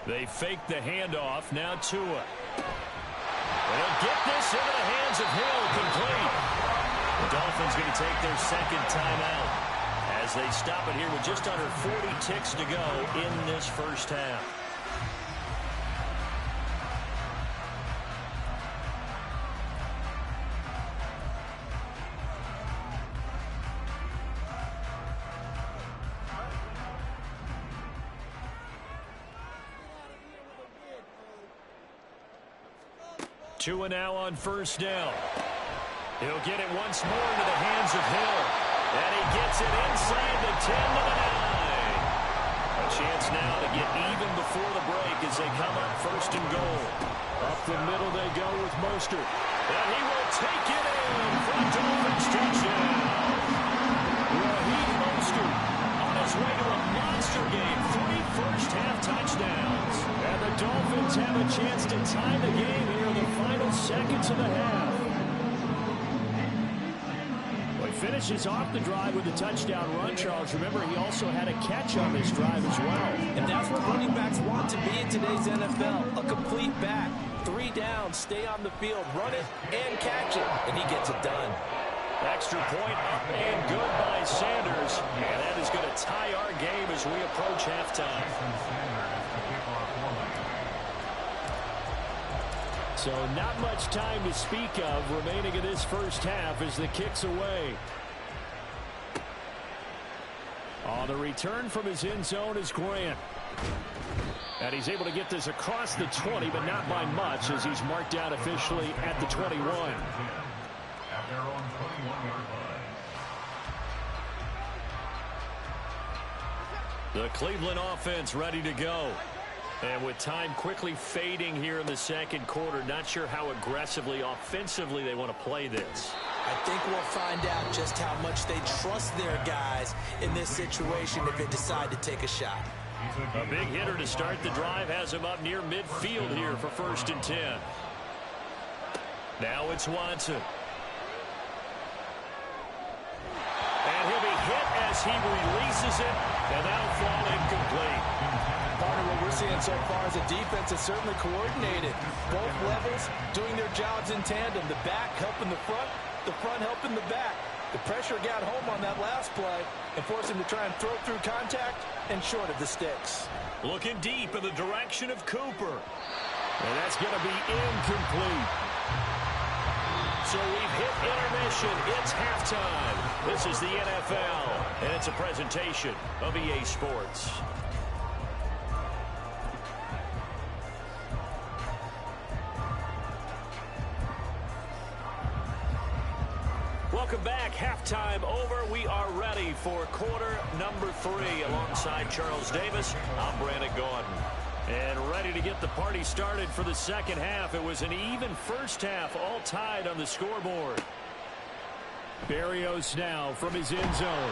They fake the handoff. Now Tua. They'll get this into the hands of Hill. Complete. The Dolphins going to take their second timeout as they stop it here with just under 40 ticks to go in this first half. Tua now on first down. He'll get it once more into the hands of Hill. And he gets it inside the 10 to the 9. A chance now to get even before the break as they come up first and goal. Up the middle they go with Mostert. And he will take it in for a Dolphins touchdown. Raheem Mostert on his way to a monster game. 3 first-half touchdowns. And the Dolphins have a chance to tie the game here in the final seconds of the half. Finishes off the drive with a touchdown run, Charles. Remember, he also had a catch on this drive as well. And that's what running backs want to be in today's NFL. A complete back. 3 downs, stay on the field, run it, and catch it. And he gets it done. Extra point up and good by Sanders. And that is going to tie our game as we approach halftime. So not much time to speak of remaining in this first half as the kick's away. On the return from his end zone is Grant. And he's able to get this across the 20, but not by much as he's marked out officially at the 21. At their own 21-yard line. The Cleveland offense ready to go. And with time quickly fading here in the second quarter, not sure how aggressively, offensively they want to play this. I think we'll find out just how much they trust their guys in this situation if they decide to take a shot. A big hitter to start the drive has him up near midfield here for 1st and 10. Now it's Watson. And he'll be hit as he releases it, and that'll fall incomplete. Partner, what we're seeing so far is a defense that's certainly coordinated. Both levels doing their jobs in tandem. The back helping the front helping the back. The pressure got home on that last play and forced him to try and throw through contact and short of the sticks. Looking deep in the direction of Cooper. And that's going to be incomplete. So we've hit intermission. It's halftime. This is the NFL, and it's a presentation of EA Sports. Welcome back. Halftime over. We are ready for quarter number 3. Alongside Charles Davis, I'm Brandon Gordon. And ready to get the party started for the second half. It was an even first half, all tied on the scoreboard. Barrios now from his end zone.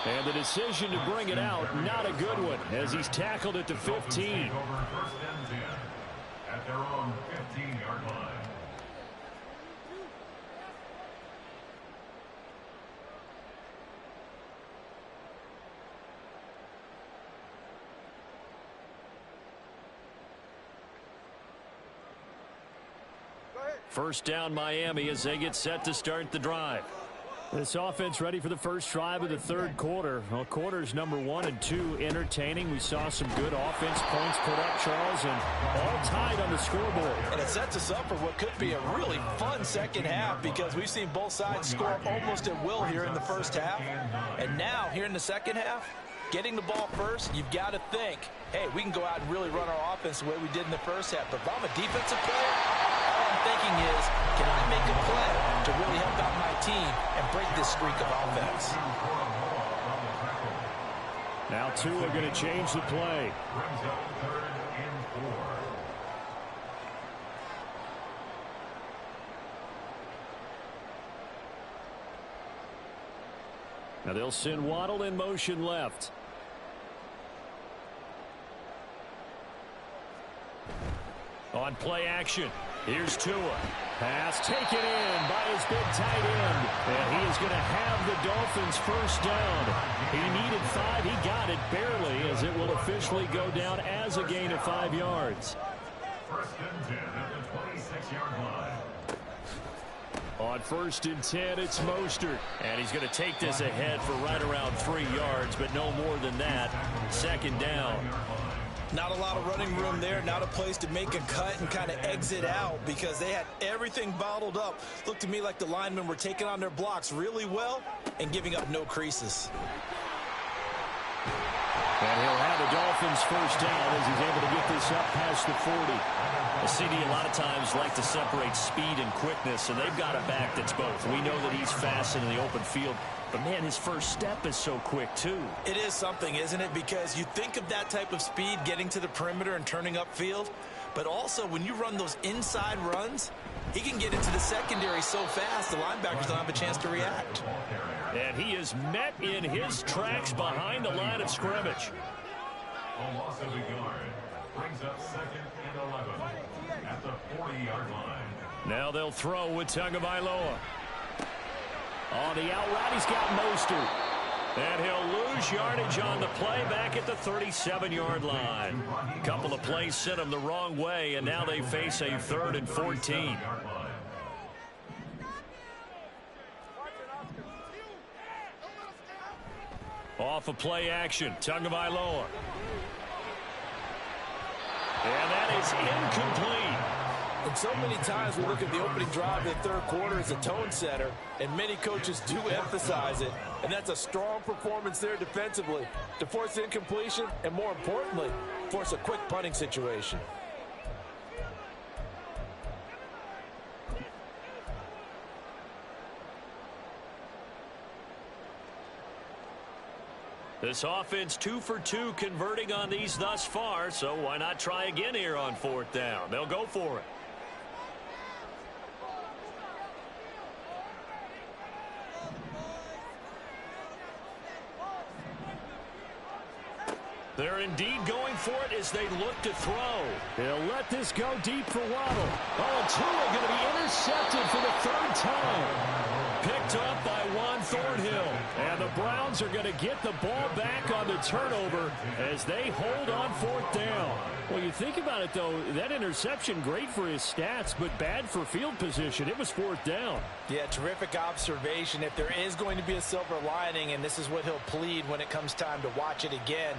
And the decision to bring it out, not a good one, as he's tackled it to 15. First and 10 at their own 15-yard line. First down Miami as they get set to start the drive. This offense ready for the first drive of the third quarter. Well, quarters number 1 and 2 entertaining. We saw some good offense points put up, Charles, and all tied on the scoreboard. And it sets us up for what could be a really fun second half because we've seen both sides score almost at will here in the first half. And now, here in the second half, getting the ball first, you've got to think, hey, we can go out and really run our offense the way we did in the first half. But if I'm a defensive player, all I'm thinking is, can I make a play to really help out my team and break this streak of offense? Now 2 are going to change the play. Brings up 3rd and 4. Now they'll send Waddle in motion left. On play action, here's Tua. Pass taken in by his big tight end. And he is going to have the Dolphins first down. He needed 5. He got it barely, as it will officially go down as a gain of 5 yards. First and 10 at the 26-yard line. On first and 10, it's Mostert. And he's going to take this ahead for right around 3 yards, but no more than that. Second down. Not a lot of running room there, not a place to make a cut and kind of exit out because they had everything bottled up. Looked to me like the linemen were taking on their blocks really well and giving up no creases. And he'll have the Dolphins first down as he's able to get this up past the 40. The CD a lot of times like to separate speed and quickness, and they've got a back that's both. We know that he's fast in the open field, but, man, his first step is so quick, too. It is something, isn't it? Because you think of that type of speed getting to the perimeter and turning upfield, but also when you run those inside runs, he can get into the secondary so fast the linebackers don't have a chance to react. And he is met in his tracks behind the line of scrimmage. A loss of a yard. Brings up 2nd and 11 at the 40-yard line. Now they'll throw with Tagovailoa. On the out route, he's got Mostert. And he'll lose yardage on the play back at the 37-yard line. A couple of plays sent him the wrong way, and now they face a 3rd and 14. Off of play action, Tagovailoa. And that is incomplete. And so many times we look at the opening drive of the third quarter as a tone setter, and many coaches do emphasize it. And that's a strong performance there defensively to force incompletion and, more importantly, force a quick punting situation. This offense 2 for 2 converting on these thus far, so why not try again here on 4th down? They'll go for it. They're indeed going for it as they look to throw. They'll let this go deep for Waddle. Oh, Tua going to be intercepted for the 3rd time. Picked up by Juan Thornhill. And the Browns are going to get the ball back on the turnover as they hold on 4th down. Well, you think about it, though, that interception, great for his stats, but bad for field position. It was 4th down. Yeah, terrific observation. If there is going to be a silver lining, and this is what he'll plead when it comes time to watch it again,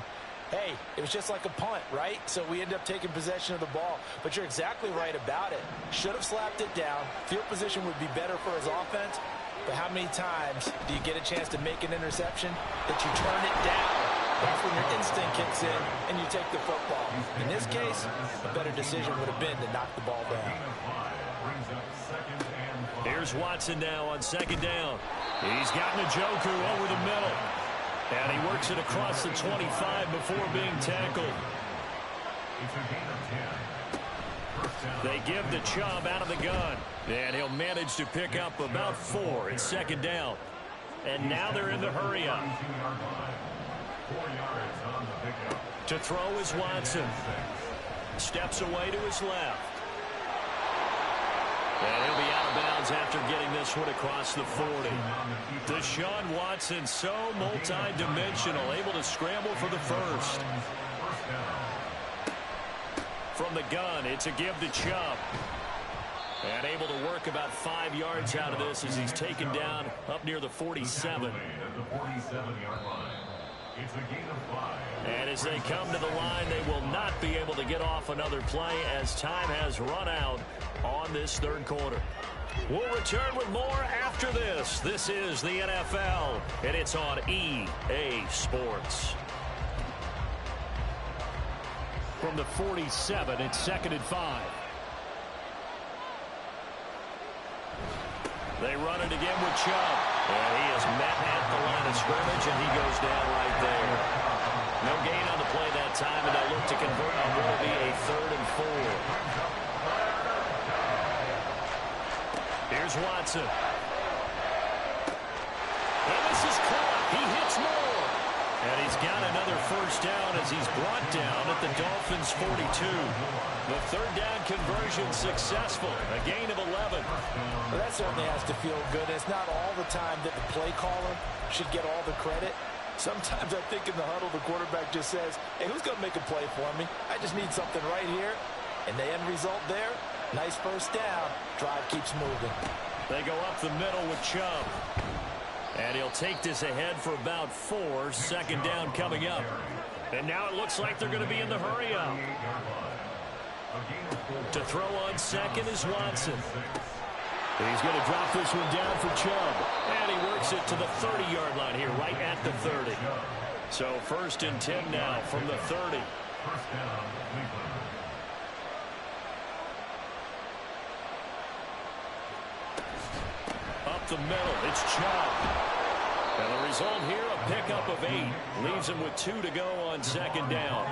hey, it was just like a punt, right? So we end up taking possession of the ball. But you're exactly right about it. Should have slapped it down. Field position would be better for his offense. But how many times do you get a chance to make an interception that you turn it down? That's when your instinct kicks in and you take the football. In this case, a better decision would have been to knock the ball down. Here's Watson now on second down. He's got Njoku over the middle. And he works it across the 25 before being tackled. They give the Chubb out of the gun. And he'll manage to pick up about 4 at second down. And now they're in the hurry up. To throw is Watson. Steps away to his left. And he'll be out of bounds after getting this one across the 40. Deshaun Watson, so multi-dimensional, able to scramble for the first. From the gun, it's a give to Chubb. And able to work about 5 yards out of this as he's taken down up near the 47. And as they come to the line, they will not be able to get off another play as time has run out on this third quarter. We'll return with more after this. This is the NFL, and it's on EA Sports. From the 47, it's 2nd and 5. They run it again with Chubb. And he is met at the line of scrimmage, and he goes down right there. No gain on the play that time, and they'll look to convert on what will be a 3rd and 4. Here's Watson. And this is caught. He hits more. And he's got another first down as he's brought down at the Dolphins' 42. The 3rd down conversion successful. A gain of 11. Well, that certainly has to feel good. It's not all the time that the play caller should get all the credit. Sometimes I think in the huddle, the quarterback just says, hey, who's going to make a play for me? I just need something right here. And the end result there, nice first down. Drive keeps moving. They go up the middle with Chubb. And he'll take this ahead for about 4. 2nd down coming up. And now it looks like they're going to be in the hurry up. To throw on second is Watson. He's going to drop this one down for Chubb. And he works it to the 30-yard line here, right at the 30. So 1st and 10 now from the 30. Up the middle, it's Chubb. And the result here, a pickup of 8. Leaves him with 2 to go on 2nd down.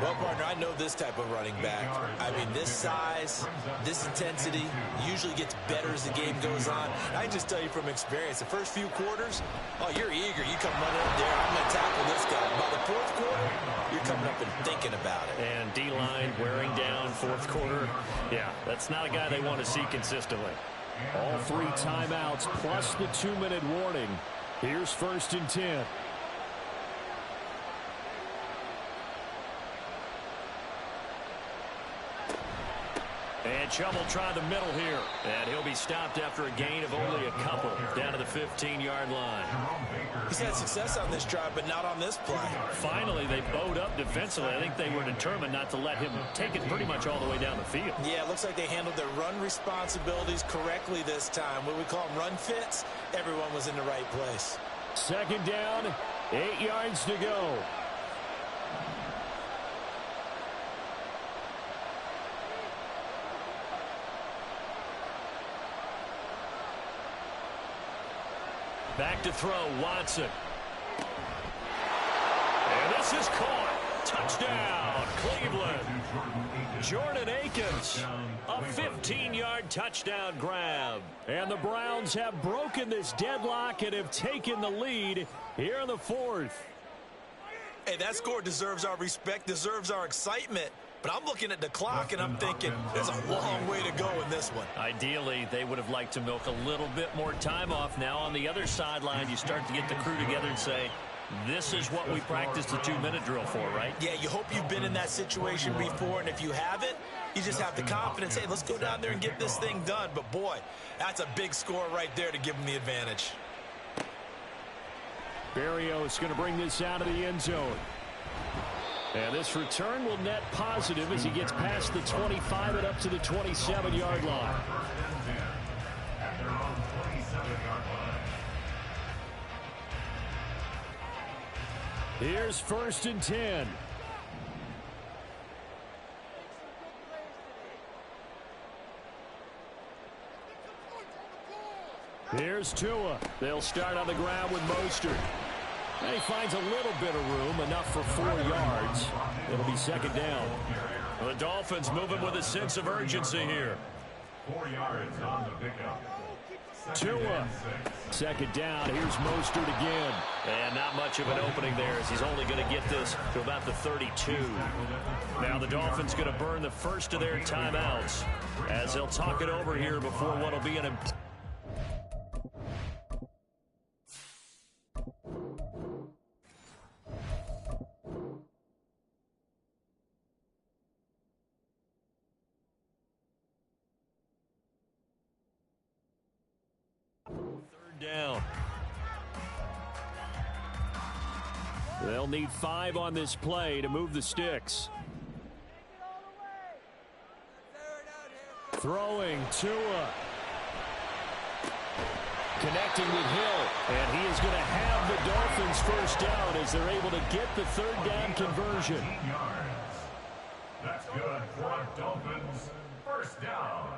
Well, partner, I know this type of running back. I mean, this size, this intensity usually gets better as the game goes on. I just tell you from experience, the first few quarters, oh, you're eager. You come running up there, I'm going to tackle this guy. By the 4th quarter, you're coming up and thinking about it. And D-line wearing down 4th quarter. Yeah, that's not a guy they want to see consistently. All 3 timeouts plus the 2-minute warning. Here's 1st and 10. And Chubb will try the middle here. And he'll be stopped after a gain of only a couple down to the 15-yard line. He's had success on this drive, but not on this play. Finally, they bowed up defensively. I think they were determined not to let him take it pretty much all the way down the field. Yeah, it looks like they handled their run responsibilities correctly this time. What we call them run fits, everyone was in the right place. 2nd down, 8 yards to go. Back to throw, Watson. And this is caught. Touchdown, Cleveland. Jordan Akins, a 15-yard touchdown grab. And the Browns have broken this deadlock and have taken the lead here in the 4th. Hey, that score deserves our respect, deserves our excitement. But I'm looking at the clock, and I'm thinking there's a long way to go in this one. Ideally, they would have liked to milk a little bit more time off. Now, on the other sideline, you start to get the crew together and say, this is what we practiced the 2-minute drill for, right? Yeah, you hope you've been in that situation before, and if you haven't, you just have the confidence, hey, let's go down there and get this thing done. But, boy, that's a big score right there to give them the advantage. Berrios going to bring this out of the end zone. And this return will net positive as he gets past the 25 and up to the 27-yard line. At their own 27-yard line. Here's 1st and 10. Here's Tua. They'll start on the ground with Mostert. And he finds a little bit of room, enough for 4 yards. It'll be 2nd down. The Dolphins moving with a sense of urgency here. 4 yards on the pickup. Tua. 2nd down. Here's Mostert again. And not much of an opening there as he's only going to get this to about the 32. Now the Dolphins going to burn the first of their timeouts as they'll talk it over here before what will be an important. Down. They'll need 5 on this play to move the sticks. Throwing Tua. Connecting with Hill. And he is going to have the Dolphins first down as they're able to get the 3rd down conversion. 18 yards. That's good for Dolphins. First down.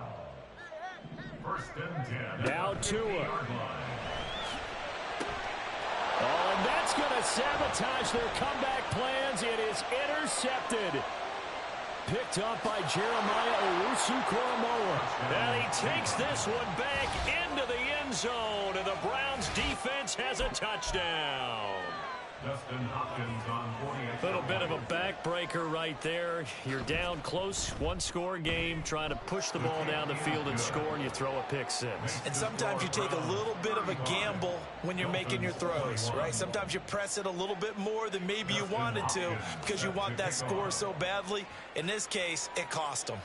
1st and 10. Now Tua. Oh, and that's going to sabotage their comeback plans. It is intercepted. Picked up by Jeremiah Owusu-Koramoah. And he takes this one back into the end zone, and the Browns defense has a touchdown. Justin Hopkins on 48. Little bit of a backbreaker right there. You're down close, 1-score game, trying to push the ball down the field and score, and you throw a pick 6. And sometimes you take a little bit of a gamble when you're making your throws, right? Sometimes you press it a little bit more than maybe you wanted to because you want that score so badly. In this case, it cost them.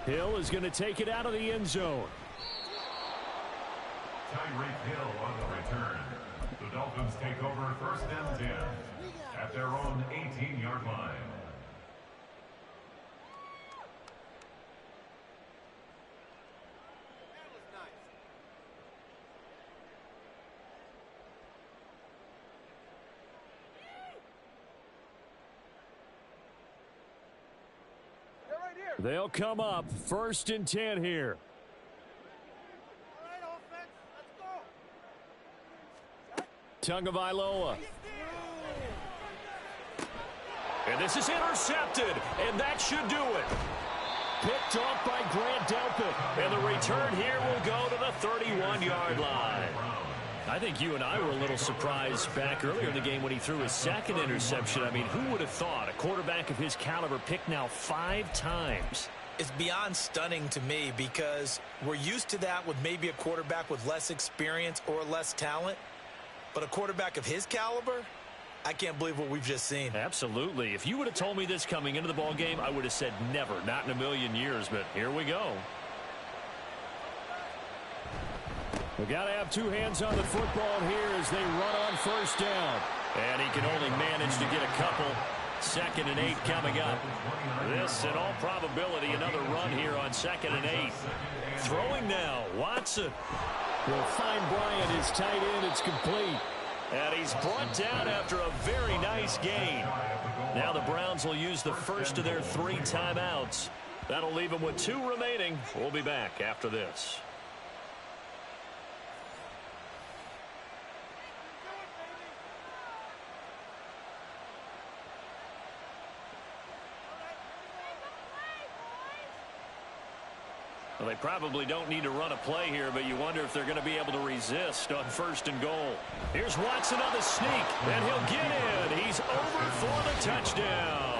Hill is going to take it out of the end zone. Tyreek Hill on the return. The Dolphins take over 1st and 10 at their own 18-yard line. They'll come up 1st and 10 here. Tagovailoa. And this is intercepted, and that should do it. Picked off by Grant Delpit, and the return here will go to the 31-yard line. I think you and I were a little surprised back earlier in the game when he threw his 2nd interception. I mean, who would have thought a quarterback of his caliber picked now 5 times? It's beyond stunning to me because we're used to that with maybe a quarterback with less experience or less talent. But a quarterback of his caliber, I can't believe what we've just seen. Absolutely. If you would have told me this coming into the ball game, I would have said never, not in a million years. But here we go. We've got to have 2 hands on the football here as they run on 1st down. And he can only manage to get a couple. 2nd and 8 coming up. This, in all probability, another run here on 2nd and 8. Throwing now, Watson. Will find Bryant, his tight end. It's complete. And he's brought down after a very nice gain. Now the Browns will use the first of their 3 timeouts. That'll leave them with 2 remaining. We'll be back after this. Well, they probably don't need to run a play here, but you wonder if they're going to be able to resist on 1st and goal. Here's Watson on the sneak, and he'll get in. He's over for the touchdown.